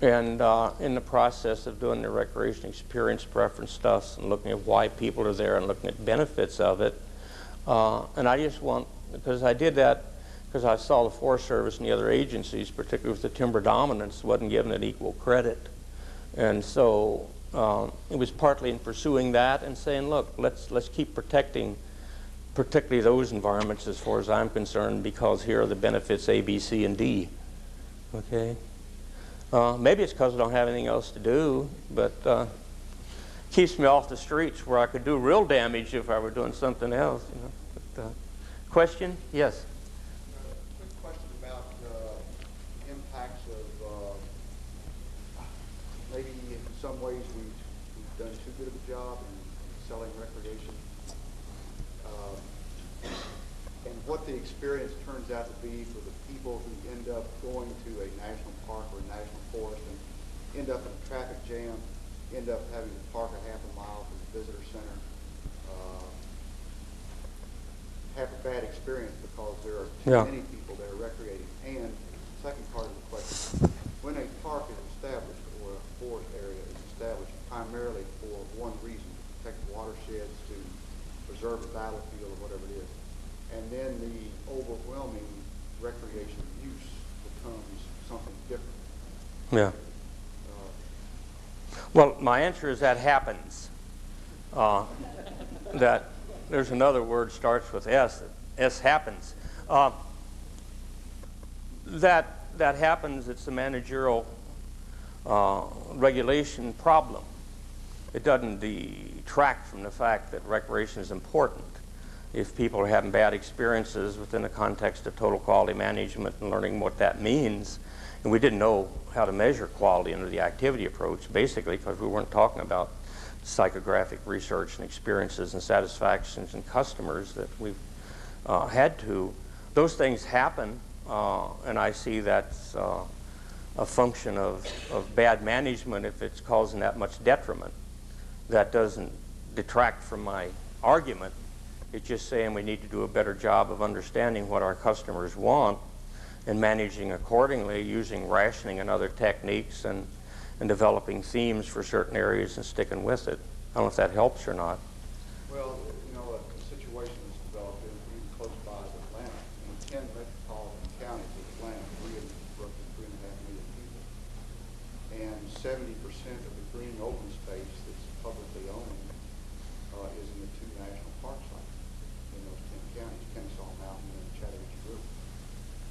And in the process of doing the recreation experience preference stuff and looking at why people are there and looking at benefits of it, and I just want, because I did that because I saw the Forest Service and the other agencies, particularly with the timber dominance, wasn't giving it equal credit. And so it was partly in pursuing that and saying, look, let's keep protecting particularly those environments as far as I'm concerned, because here are the benefits A, B, C, and D. Okay? Maybe it's because I don't have anything else to do, but keeps me off the streets where I could do real damage if I were doing something else. You know? But, question? Yes. Quick question about impacts of maybe in some ways we've done too good of a job in selling recreation, and what the experience turns out to be for the people who end up going to a national park or a national forest and end up in a traffic jam, end up having to park a half a mile from the visitor center, have a bad experience because there are too many people that are recreating. And second part of the question, when a park is established or a forest area is established primarily for one reason, to protect watersheds, to preserve a battlefield or whatever it is, and then the overwhelming recreation use becomes something different. Yeah. Well, my answer is that happens. That there's another word starts with S. S happens. That happens. It's a managerial regulation problem. It doesn't detract from the fact that recreation is important. If people are having bad experiences within the context of total quality management and learning what that means, and we didn't know how to measure quality under the activity approach, basically, because we weren't talking about psychographic research and experiences and satisfactions and customers that we've had to. Those things happen, and I see that's a function of bad management if it's causing that much detriment. That doesn't detract from my argument. It's just saying we need to do a better job of understanding what our customers want and managing accordingly, using rationing and other techniques, and developing themes for certain areas and sticking with it. I don't know if that helps or not. Well, you know, a situation that's developed even close by Atlanta. In 10 metropolitan counties of Atlanta, roughly 3.5 million people. And 70% of the green open space that's publicly owned is in the 2 national park sites in those 10 counties, Kennesaw Mountain and Chattahoochee River.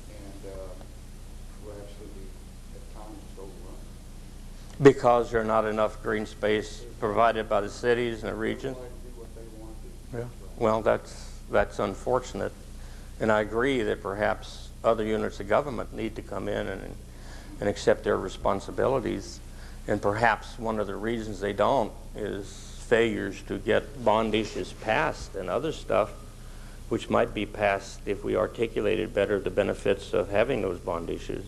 And we're absolutely, at times, overrun. Because there are not enough green space provided by the cities and the region? Yeah. Well, that's unfortunate. And I agree that perhaps other units of government need to come in and accept their responsibilities. And perhaps one of the reasons they don't is failures to get bond issues passed and other stuff, which might be passed if we articulated better the benefits of having those bond issues.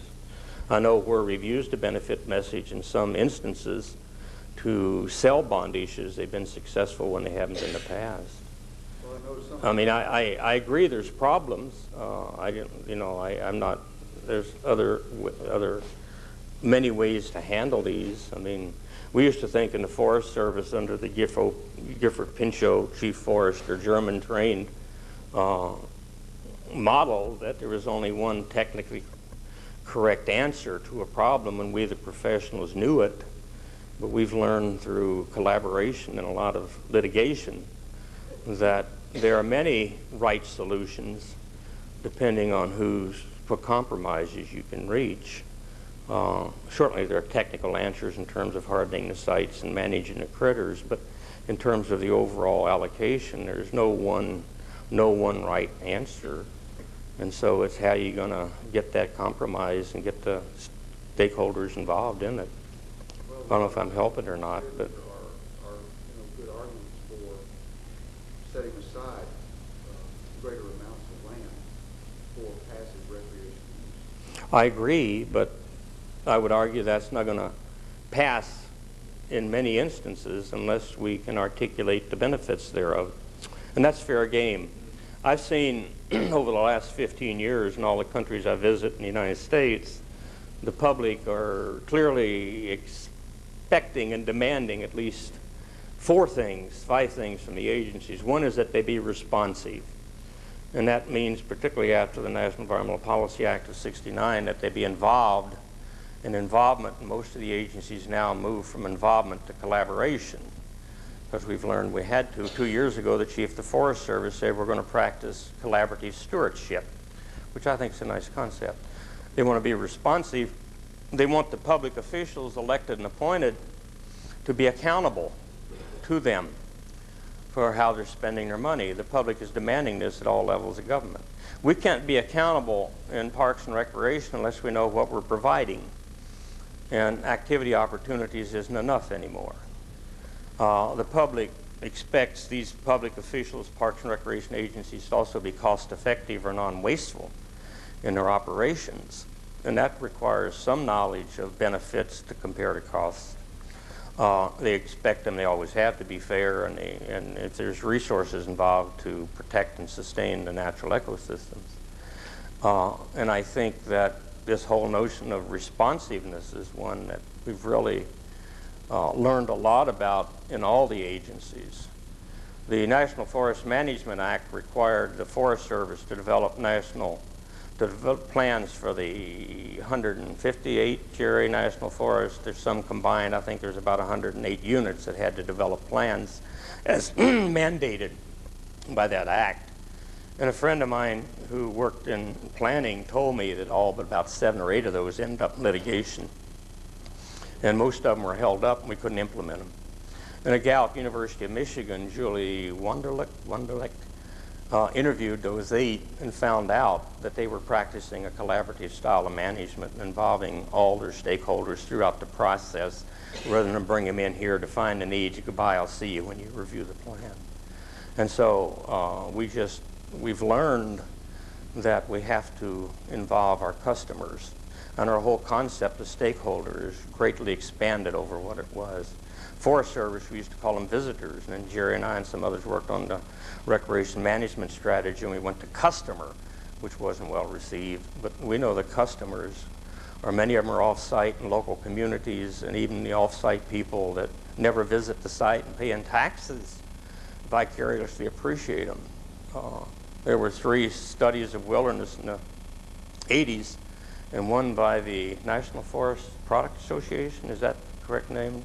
I know where we've used a benefit message in some instances to sell bond issues, they've been successful when they haven't in the past. Well, I mean, I agree there's problems. I'm not, there's many ways to handle these. I mean, we used to think in the Forest Service under the Gifford Pinchot Chief Forester, German-trained model, that there was only one technically correct answer to a problem, and we the professionals knew it. But we've learned through collaboration and a lot of litigation that there are many right solutions depending on what compromises you can reach. Certainly there are technical answers in terms of hardening the sites and managing the critters, but in terms of the overall allocation, there's no one right answer. And so it's how you're going to get that compromise and get the stakeholders involved in it. well, I don't know if I'm helping or not, but there are good arguments for setting aside greater amounts of land for passive recreation use. I agree, but I would argue that's not going to pass in many instances unless we can articulate the benefits thereof. And that's fair game. I've seen over the last 15 years in all the countries I visit in the United States, the public are clearly expecting and demanding at least 5 things from the agencies. One is that they be responsive. And that means, particularly after the National Environmental Policy Act of '69, that they be involved. And involvement in most of the agencies now move from involvement to collaboration, because we've learned we had to. 2 years ago, the Chief of the Forest Service said we're going to practice collaborative stewardship, which I think is a nice concept. They want to be responsive. They want the public officials elected and appointed to be accountable to them for how they're spending their money. The public is demanding this at all levels of government. We can't be accountable in Parks and Recreation unless we know what we're providing. And activity opportunities isn't enough anymore. The public expects these public officials, Parks and Recreation agencies, to also be cost-effective or non-wasteful in their operations. And that requires some knowledge of benefits to compare to costs. They expect them, they always have, to be fair, and if there's resources involved, to protect and sustain the natural ecosystems. And I think that this whole notion of responsiveness is one that we've really learned a lot about in all the agencies. The National Forest Management Act required the Forest Service to develop plans for the 158 Jerry National Forests. There's some combined. I think there's about 108 units that had to develop plans as mandated by that act. And a friend of mine who worked in planning told me that all but about 7 or 8 of those ended up in litigation. And most of them were held up and we couldn't implement them. And a gal at the University of Michigan, Julie Wunderlich, interviewed those 8 and found out that they were practicing a collaborative style of management involving all their stakeholders throughout the process, rather than bring them in here to find the needs. Goodbye, I'll see you when you review the plan. And so we've learned that we have to involve our customers. And our whole concept of stakeholders greatly expanded over what it was. Forest Service, we used to call them visitors, and then Jerry and I and some others worked on the recreation management strategy, and we went to customer, which wasn't well received. But we know the customers, or many of them are off-site in local communities, and even the off-site people that never visit the site and pay in taxes vicariously appreciate them. There were 3 studies of wilderness in the 80s, and one by the National Forest Product Association, is that the correct name?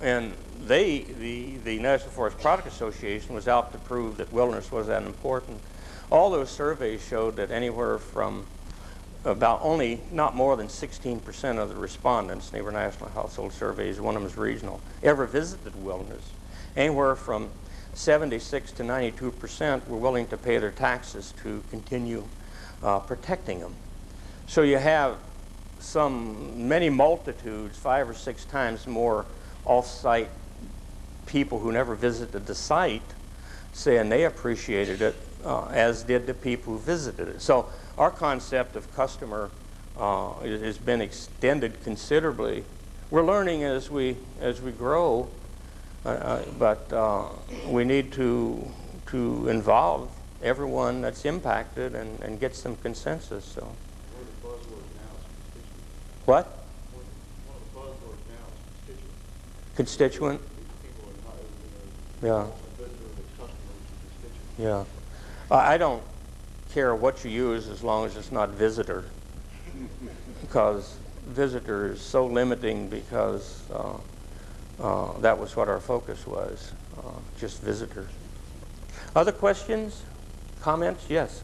And the National Forest Product Association was out to prove that wilderness was that important. All those surveys showed that anywhere from about only not more than 16% of the respondents, they were national household surveys, one of them was regional, ever visited wilderness. Anywhere from 76 to 92% were willing to pay their taxes to continue protecting them. So you have many multitudes, 5 or 6 times more off-site people who never visited the site saying they appreciated it, as did the people who visited it. So our concept of customer has been extended considerably. We're learning as we grow, but we need to involve everyone that's impacted and get some consensus. So. One of the buzzwords now is constituent. What? One of the buzzwords now is constituent. Constituent? People are not, Yeah. visitors, customers, and constituents. Yeah. I don't care what you use as long as it's not visitor, because visitor is so limiting, because that was what our focus was, just visitors. Other questions? Comments? Yes.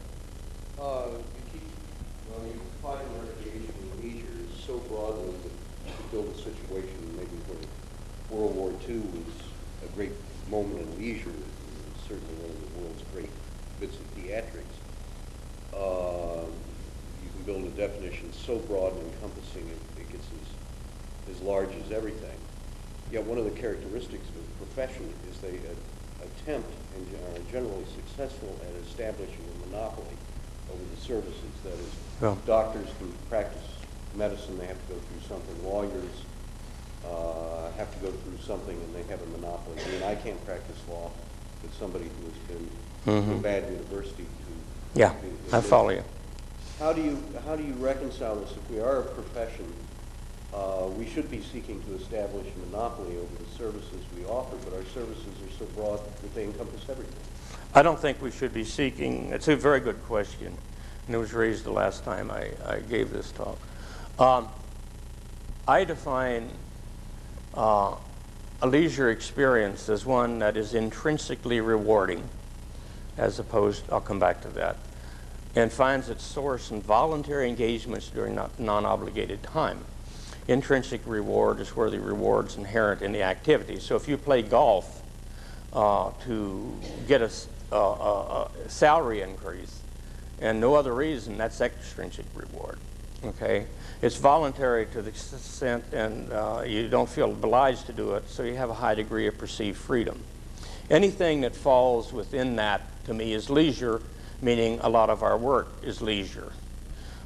You define recreation and leisure so broadly that you build a situation maybe where World War II was a great moment in leisure, certainly one of the world's great bits of theatrics. You can build a definition so broad and encompassing it gets as large as everything. Yet one of the characteristics of the profession is they attempt and are generally successful at establishing a monopoly over the services. That is, Yeah. doctors can practice medicine, they have to go through something. Lawyers have to go through something, and they have a monopoly. I mean, I can't practice law, but somebody who has been to a bad university to... Yeah, I follow you. How do you reconcile this? If we are a profession, we should be seeking to establish a monopoly over the services we offer, but our services are so broad that they encompass everything. I don't think we should be seeking, it's a very good question, and it was raised the last time I gave this talk. I define a leisure experience as one that is intrinsically rewarding, as opposed, I'll come back to that, and finds its source in voluntary engagements during non-obligated time. Intrinsic reward is where the reward's inherent in the activity. So if you play golf to get a salary increase and no other reason, that's extrinsic reward. Okay, it's voluntary to the extent, and you don't feel obliged to do it, so you have a high degree of perceived freedom. Anything that falls within that, to me, is leisure, meaning a lot of our work is leisure.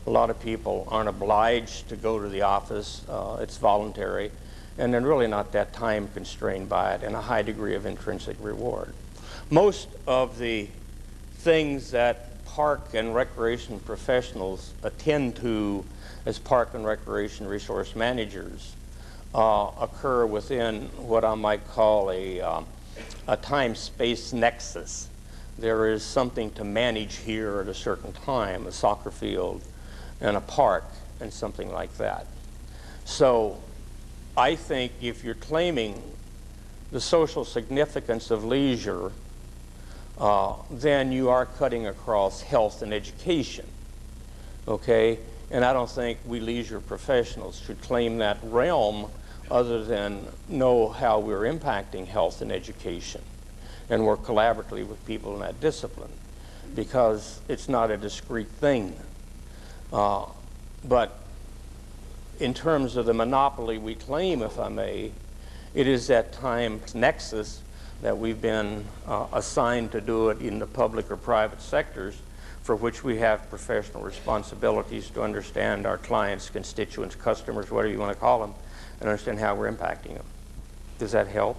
A lot of people aren't obliged to go to the office. It's voluntary, and they're really not that time constrained by it, and a high degree of intrinsic reward. Most of the things that park and recreation professionals attend to as park and recreation resource managers occur within what I might call a time-space nexus. There is something to manage here at a certain time, a soccer field and a park and something like that. So I think if you're claiming the social significance of leisure, then you are cutting across health and education, okay? And I don't think we leisure professionals should claim that realm other than know how we're impacting health and education and work collaboratively with people in that discipline, because it's not a discrete thing. But in terms of the monopoly we claim, if I may, it is that time nexus that we've been assigned to do it in the public or private sectors, for which we have professional responsibilities to understand our clients, constituents, customers, whatever you want to call them, and understand how we're impacting them. Does that help?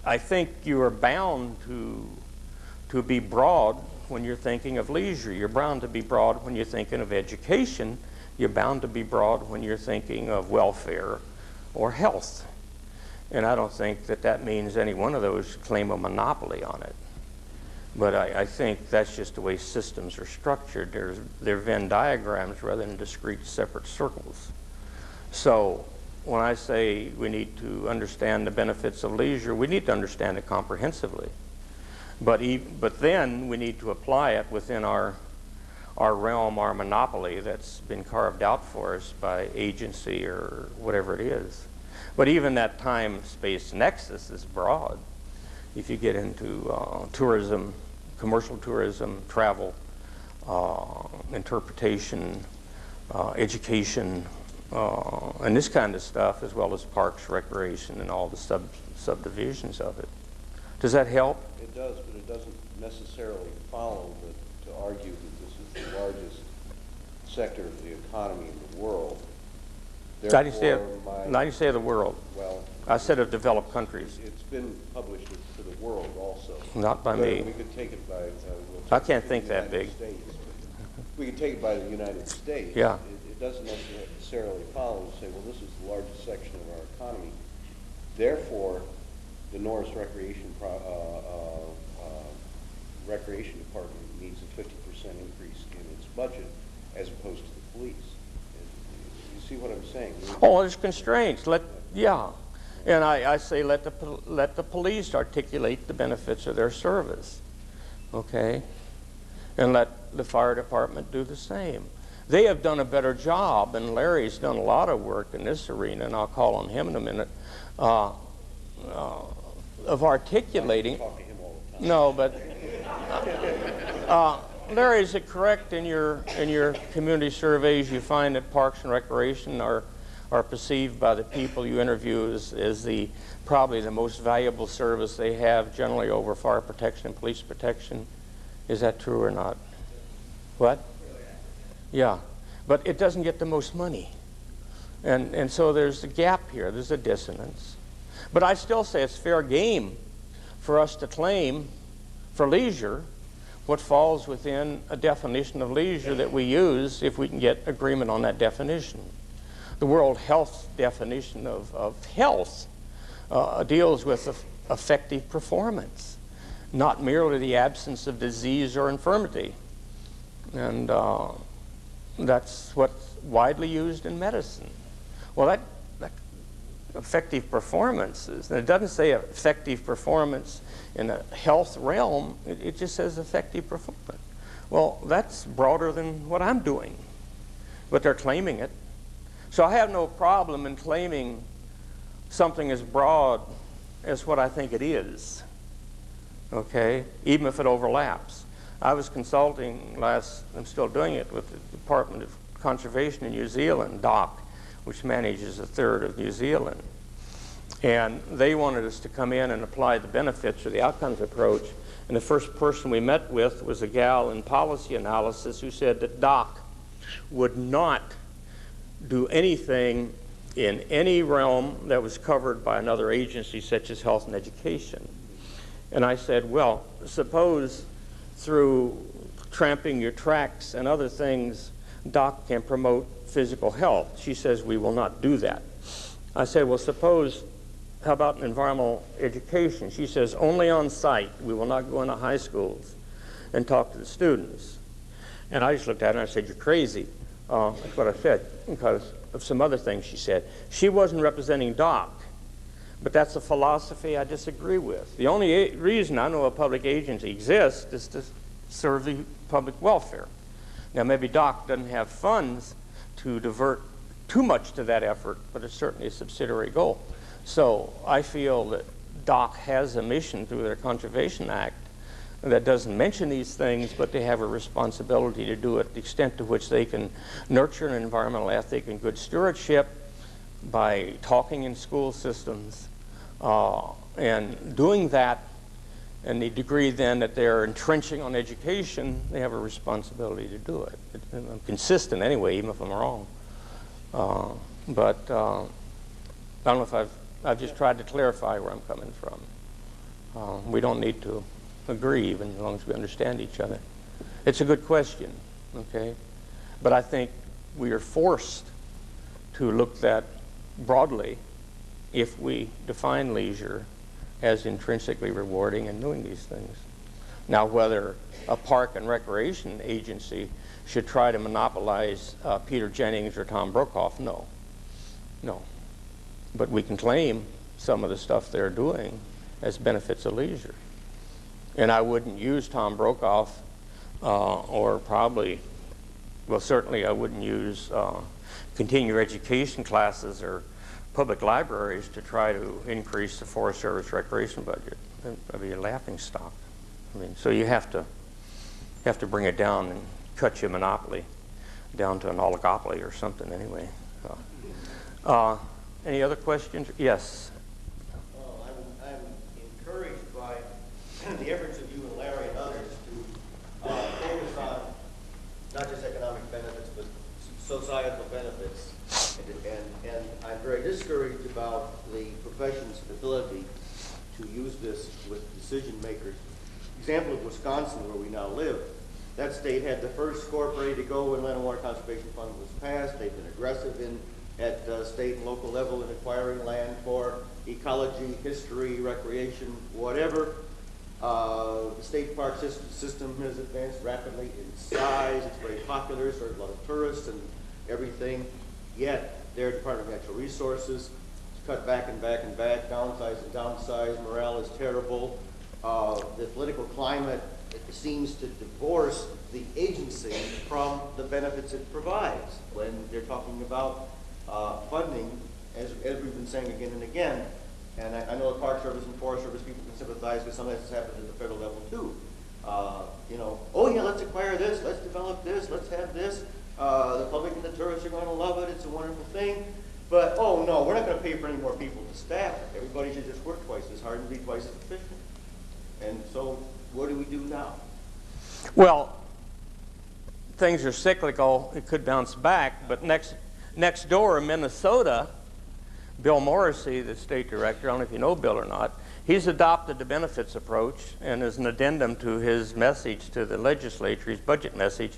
I think you are bound to be broad when you're thinking of leisure. You're bound to be broad when you're thinking of education. You're bound to be broad when you're thinking of welfare or health. And I don't think that that means any one of those claim a monopoly on it. But I think that's just the way systems are structured. They're Venn diagrams rather than discrete separate circles. So when I say we need to understand the benefits of leisure, we need to understand it comprehensively. But then we need to apply it within our realm, our monopoly that's been carved out for us by agency or whatever it is. But even that time-space nexus is broad. If you get into tourism, commercial tourism, travel, interpretation, education, and this kind of stuff, as well as parks, recreation, and all the subdivisions of it. Does that help? It does, but it doesn't necessarily follow that to argue that this is the largest sector of the economy in the world. How do you say of the world? Well, I said of developed countries. it's been published to the world also. Not by me. We could take it by... I can't think that big. We could take it by the United States. Yeah. It doesn't necessarily follow and say, well, this is the largest section of our economy. Therefore, the Norris Recreation Department needs a 50% increase in its budget as opposed to the police. You see what I'm saying? Oh, there's constraints. Yeah. And I say let the police articulate the benefits of their service, okay? And let the fire department do the same. They have done a better job, and Larry's done a lot of work in this arena, and I'll call on him in a minute, of articulating. I talk to him all the time. No, but Larry, is it correct in your community surveys you find that parks and recreation are perceived by the people you interview as probably the most valuable service they have, generally over fire protection and police protection Is that true or not? What? Yeah, but it doesn't get the most money. And so there's a gap here, there's a dissonance. But I still say it's fair game for us to claim for leisure what falls within a definition of leisure that we use if we can get agreement on that definition. The World Health definition of health deals with effective performance, not merely the absence of disease or infirmity. And that's what's widely used in medicine. Well, that effective performance is, and it doesn't say effective performance in a health realm, it just says effective performance. Well, that's broader than what I'm doing, but they're claiming it. So I have no problem in claiming something as broad as what I think it is, okay, even if it overlaps. I was consulting I'm still doing it, with the Department of Conservation in New Zealand, DOC, which manages a third of New Zealand. And they wanted us to come in and apply the benefits or the outcomes approach. And the first person we met with was a gal in policy analysis who said that DOC would not do anything in any realm that was covered by another agency such as health and education. And I said, well, suppose through tramping your tracks and other things, DOC can promote physical health. She says, we will not do that. I said, well, suppose, how about environmental education? She says, only on site. We will not go into high schools and talk to the students. And I just looked at her and I said, you're crazy. That's what I said, because of some other things she said. She wasn't representing DOC, but that's a philosophy I disagree with. The only reason I know a public agency exists is to serve the public welfare. Now, maybe DOC doesn't have funds to divert too much to that effort, but it's certainly a subsidiary goal. So I feel that DOC has a mission through their Conservation Act that doesn't mention these things, but they have a responsibility to do it, the extent to which they can nurture an environmental ethic and good stewardship by talking in school systems and doing that. And the degree then that they're entrenching on education, they have a responsibility to do it. I'm consistent anyway, even if I'm wrong. But I don't know if I've just tried to clarify where I'm coming from. We don't need to agree, even as long as we understand each other. It's a good question, okay? But I think we are forced to look that broadly if we define leisure as intrinsically rewarding and doing these things. Now, whether a park and recreation agency should try to monopolize Peter Jennings or Tom Brokaw, no. No. But we can claim some of the stuff they're doing as benefits of leisure. And I wouldn't use Tom Brokaw or probably, well, certainly I wouldn't use continuing education classes or public libraries to try to increase the Forest Service recreation budget. That'd be a laughing stock. I mean, so you have to bring it down and cut your monopoly down to an oligopoly or something anyway. Any other questions? Yes. Well, I'm encouraged by the efforts of you and Larry and others to focus on not just economic benefits, but societal benefits. And I'm very discouraged about the profession's ability to use this with decision makers. Example of Wisconsin, where we now live. That state had the first score ready to go when Land and Water Conservation Fund was passed. They've been aggressive at state and local level in acquiring land for ecology, history, recreation, whatever. The state park system has advanced rapidly in size. It's very popular, serves a lot of tourists and everything. Yet their Department of Natural Resources is cut back and back and back, downsize and downsize. Morale is terrible. The political climate seems to divorce the agency from the benefits it provides when they're talking about funding, as we've been saying again and again. And I know the Park Service and Forest Service people can sympathize because some of this has happened at the federal level too. You know, oh yeah, let's acquire this, let's develop this, let's have this. The public and the tourists are going to love it. It's a wonderful thing. But, oh no, we're not going to pay for any more people to staff it. Everybody should just work twice as hard and be twice as efficient. And so what do we do now? Well, things are cyclical. It could bounce back, but next door in Minnesota, Bill Morrissey, the state director, I don't know if you know Bill or not, he's adopted the benefits approach, and as an addendum to his message to the legislature, his budget message,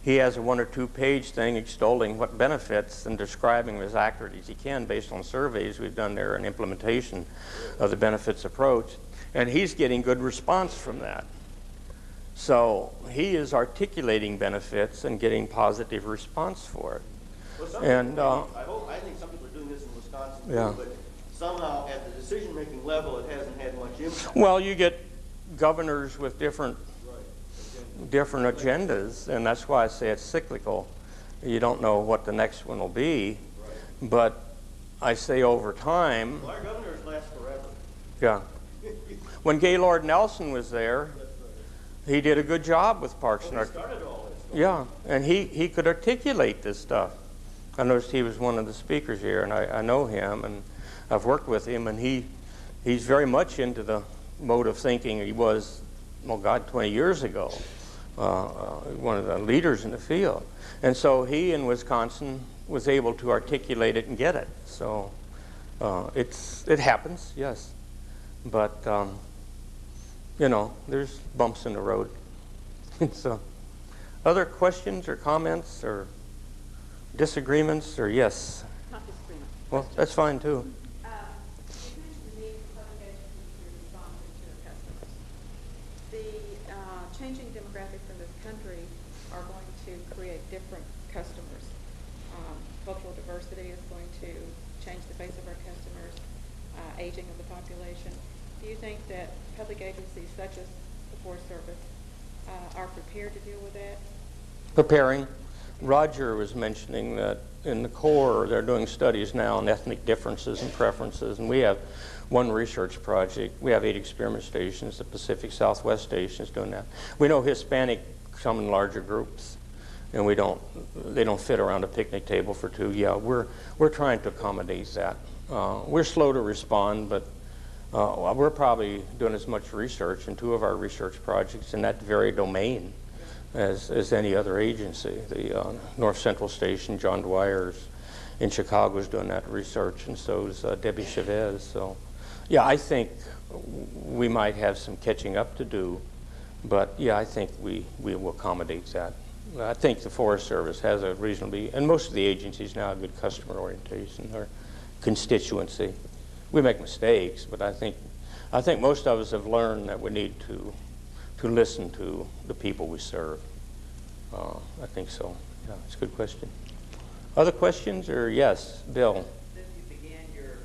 he has a 1 or 2 page thing extolling what benefits and describing them as accurate as he can based on surveys we've done there and implementation of the benefits approach. And he's getting good response from that. So he is articulating benefits and getting positive response for it. Well, And I think some people are doing this in Wisconsin too, Yeah. but somehow at the decision-making level, it hasn't had much impact. well, you get governors with different agendas, and that's why I say it's cyclical. You don't know what the next one will be, but I say over time, Well, our governors last forever. yeah. When Gaylord Nelson was there, he did a good job with Parks and Well, Rec. he started all this. Yeah, and he could articulate this stuff. I noticed he was one of the speakers here, and I know him, and I've worked with him, and he's very much into the mode of thinking he was, oh God, 20 years ago, one of the leaders in the field. And so he in Wisconsin was able to articulate it and get it. So it happens, yes. But, you know, there's bumps in the road. So, other questions or comments or disagreements or yes? Not disagreement. Well, that's fine too. You mentioned the need for public agencies to respond to their customers. The changing demographics in this country are going to create different customers. Cultural diversity is going to change the face of our customers, aging of the population. Do you think that public agencies such as the Forest Service are prepared to deal with that? Preparing. Roger was mentioning that in the Corps they're doing studies now on ethnic differences and preferences, and we have one research project. We have 8 experiment stations. The Pacific Southwest station is doing that. We know Hispanic come in larger groups, and they don't fit around a picnic table for 2. Yeah, we're trying to accommodate that. We're slow to respond, but we're probably doing as much research in 2 of our research projects in that very domain as any other agency. The North Central Station, John Dwyer's in Chicago is doing that research, and so is Debbie Chavez. So, yeah, I think we might have some catching up to do, but yeah, I think we will accommodate that. I think the Forest Service has a reasonably, and most of the agencies now have good customer orientation or constituency. We make mistakes, but I think most of us have learned that we need to listen to the people we serve. I think so. Yeah, it's a good question. Other questions, or yes, Bill? Since you began your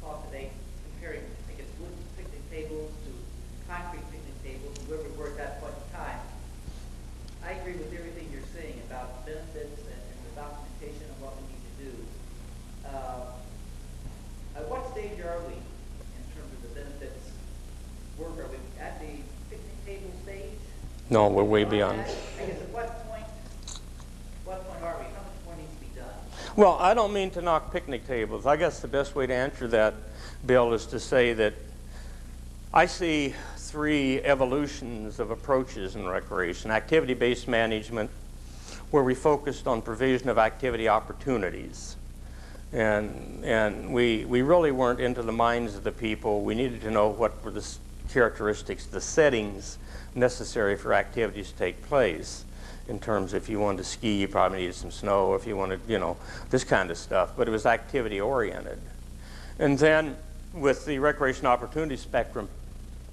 talk today comparing, I guess, wooden picnic tables to concrete picnic tables, and where we were at that point in time, I agree with everything you're saying about benefits and the documentation of what we need to do. At what stage are we in terms of the benefits work? Are we at the picnic table stage? No, we're way beyond. I guess at what point are we? How much more needs to be done? Well, I don't mean to knock picnic tables. I guess the best way to answer that, Bill, is to say that I see 3 evolutions of approaches in recreation. Activity-based management, where we focused on provision of activity opportunities. And we really weren't into the minds of the people. We needed to know what were the characteristics, the settings necessary for activities to take place. In terms, if you wanted to ski, you probably needed some snow. If you wanted, you know, this kind of stuff. But it was activity oriented. And then with the recreation opportunity spectrum,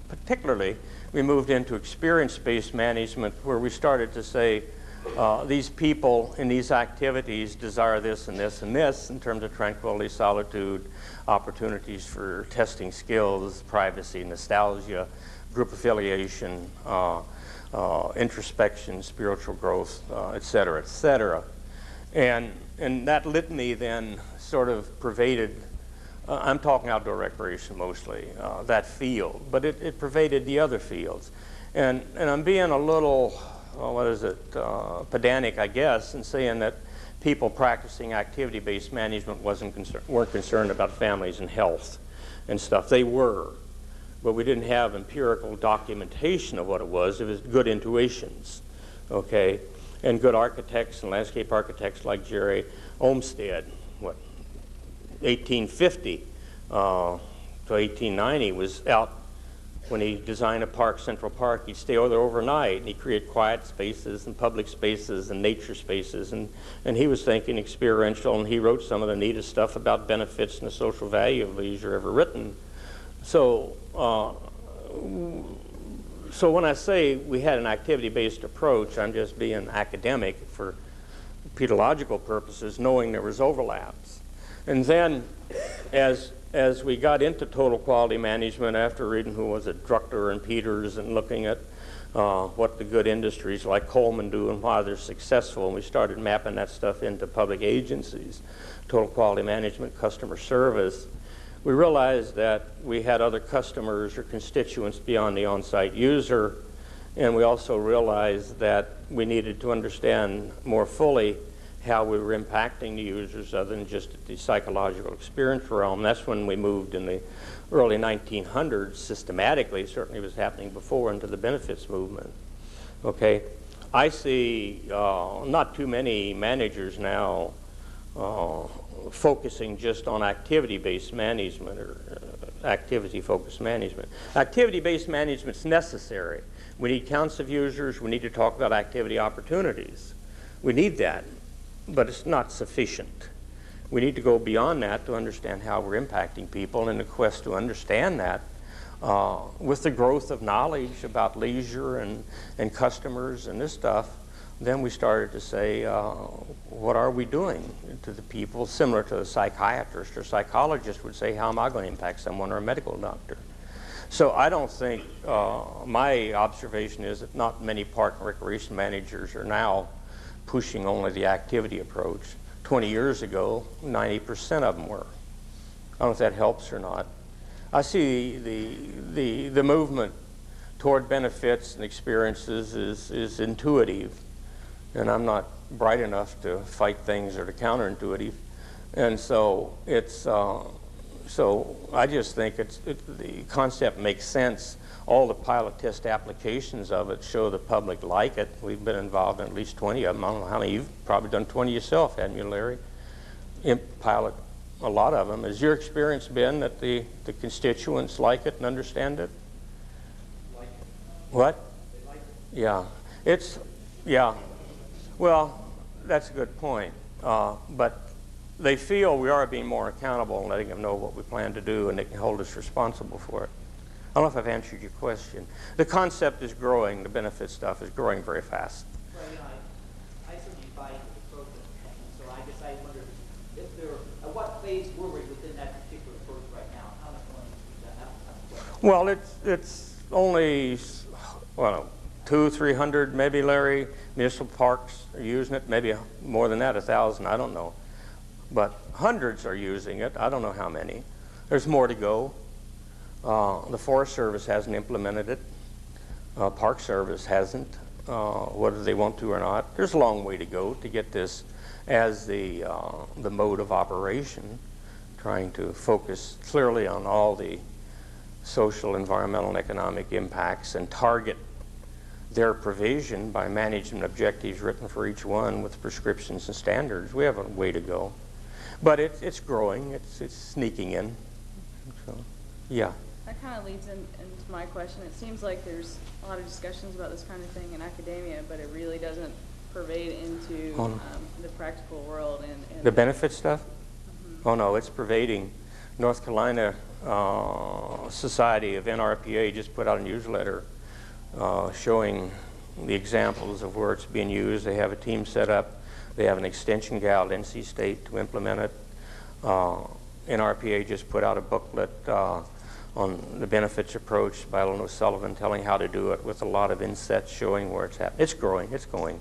particularly, we moved into experience-based management, where we started to say, these people in these activities desire this and this and this in terms of tranquility, solitude, opportunities for testing skills, privacy, nostalgia, group affiliation, introspection, spiritual growth, et cetera, et cetera. And that litany then sort of pervaded, I'm talking outdoor recreation mostly, that field, but it pervaded the other fields. And I'm being a little, pedantic, I guess, in saying that people practicing activity-based management weren't concerned about families and health and stuff. They were. but we didn't have empirical documentation of what it was. It was good intuitions, okay? And good architects and landscape architects like Jerry Olmsted, 1850 to 1890, was out when he designed a park, Central Park. He'd stay over there overnight, and he'd create quiet spaces and public spaces and nature spaces. And he was thinking experiential, and he wrote some of the neatest stuff about benefits and the social value of leisure ever written. So, so when I say we had an activity-based approach, I'm just being academic for pedological purposes, knowing there was overlaps. And then, as we got into total quality management, after reading who was it, Drucker and Peters, and looking at what the good industries like Coleman do and why they're successful, and we started mapping that stuff into public agencies, total quality management, customer service, we realized that we had other customers or constituents beyond the on-site user, and we also realized that we needed to understand more fully how we were impacting the users other than just the psychological experience realm. That's when we moved in the early 1900s systematically, certainly it was happening before, into the benefits movement. Okay, I see not too many managers now focusing just on activity-based management or activity-focused management. Activity-based management's necessary. We need counts of users. We need to talk about activity opportunities. We need that, but it's not sufficient. We need to go beyond that to understand how we're impacting people, and the quest to understand that with the growth of knowledge about leisure and customers and this stuff, then we started to say, what are we doing to the people? Similar to a psychiatrist or psychologist would say, how am I going to impact someone, or a medical doctor? So I don't think, my observation is that not many park and recreation managers are now pushing only the activity approach. 20 years ago, 90% of them were. I don't know if that helps or not. I see the movement toward benefits and experiences is intuitive, and I'm not bright enough to fight things that are counterintuitive, and so it's so I just think the concept makes sense. All the pilot test applications of it show the public like it. We've been involved in at least 20 of them. I don't know how many. You've probably done 20 yourself, haven't you, Larry? Pilot a lot of them. Has your experience been that the constituents like it and understand it? Like it. What? They like it. Yeah. It's, yeah. Well, that's a good point. But they feel we are being more accountable and letting them know what we plan to do, and they can hold us responsible for it. I don't know if I've answered your question. The concept is growing. The benefit stuff is growing very fast. Well, you know, I certainly buy into the program, and so I guess I wonder if there, at what phase were we within that particular approach right now? How much more needs to be done? Well, it's only, well, 200-300 maybe, Larry. Municipal parks are using it. Maybe more than that, 1,000. I don't know. But hundreds are using it. I don't know how many. There's more to go. The Forest Service hasn't implemented it. Park Service hasn't, whether they want to or not. There's a long way to go to get this as the mode of operation, trying to focus clearly on all the social, environmental, and economic impacts and target their provision by management objectives written for each one with prescriptions and standards. We have a way to go. But it's growing. It's sneaking in. So, yeah. That kind of leads into my question. It seems like there's a lot of discussions about this kind of thing in academia, but it really doesn't pervade into the practical world. And the benefit stuff? Mm-hmm. Oh, no, it's pervading. North Carolina Society of NRPA just put out a newsletter showing the examples of where it's being used. They have a team set up. They have an extension gal at NC State to implement it. NRPA just put out a booklet on the benefits approach by Ellen O'Sullivan, telling how to do it with a lot of insets showing where it's happening. It's growing. It's going.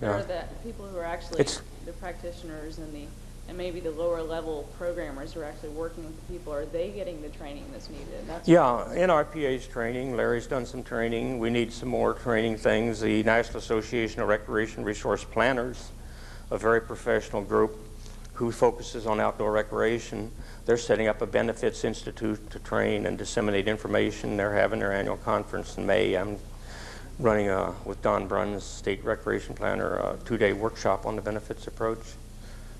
Or the people who are actually the practitioners and maybe the lower level programmers who are actually working with the people, are they getting the training that's needed? That's NRPA's training. Larry's done some training. We need some more training things. The National Association of Recreation Resource Planners, a very professional group, who focuses on outdoor recreation. They're setting up a benefits institute to train and disseminate information. They're having their annual conference in May. I'm running with Don Bruns, state recreation planner, a 2-day workshop on the benefits approach.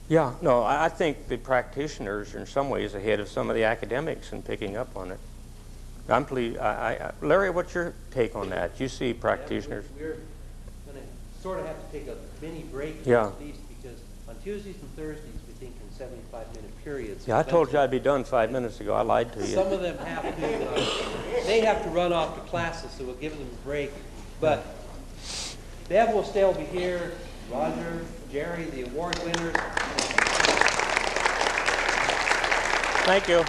Yeah, no, I think the practitioners are in some ways ahead of some of the academics in picking up on it. I'm pleased. Larry, what's your take on that? You see practitioners. Yeah, we're going to sort of have to take a mini break Yeah. at least, because on Tuesdays and Thursdays we think in 75-minute periods. Yeah, I told you I'd be done 5 minutes ago. I lied to you. Some of them have to, they have to run off to classes, so we'll give them a break. But Bev will still be here, Roger, Jerry, the award winners. Thank you.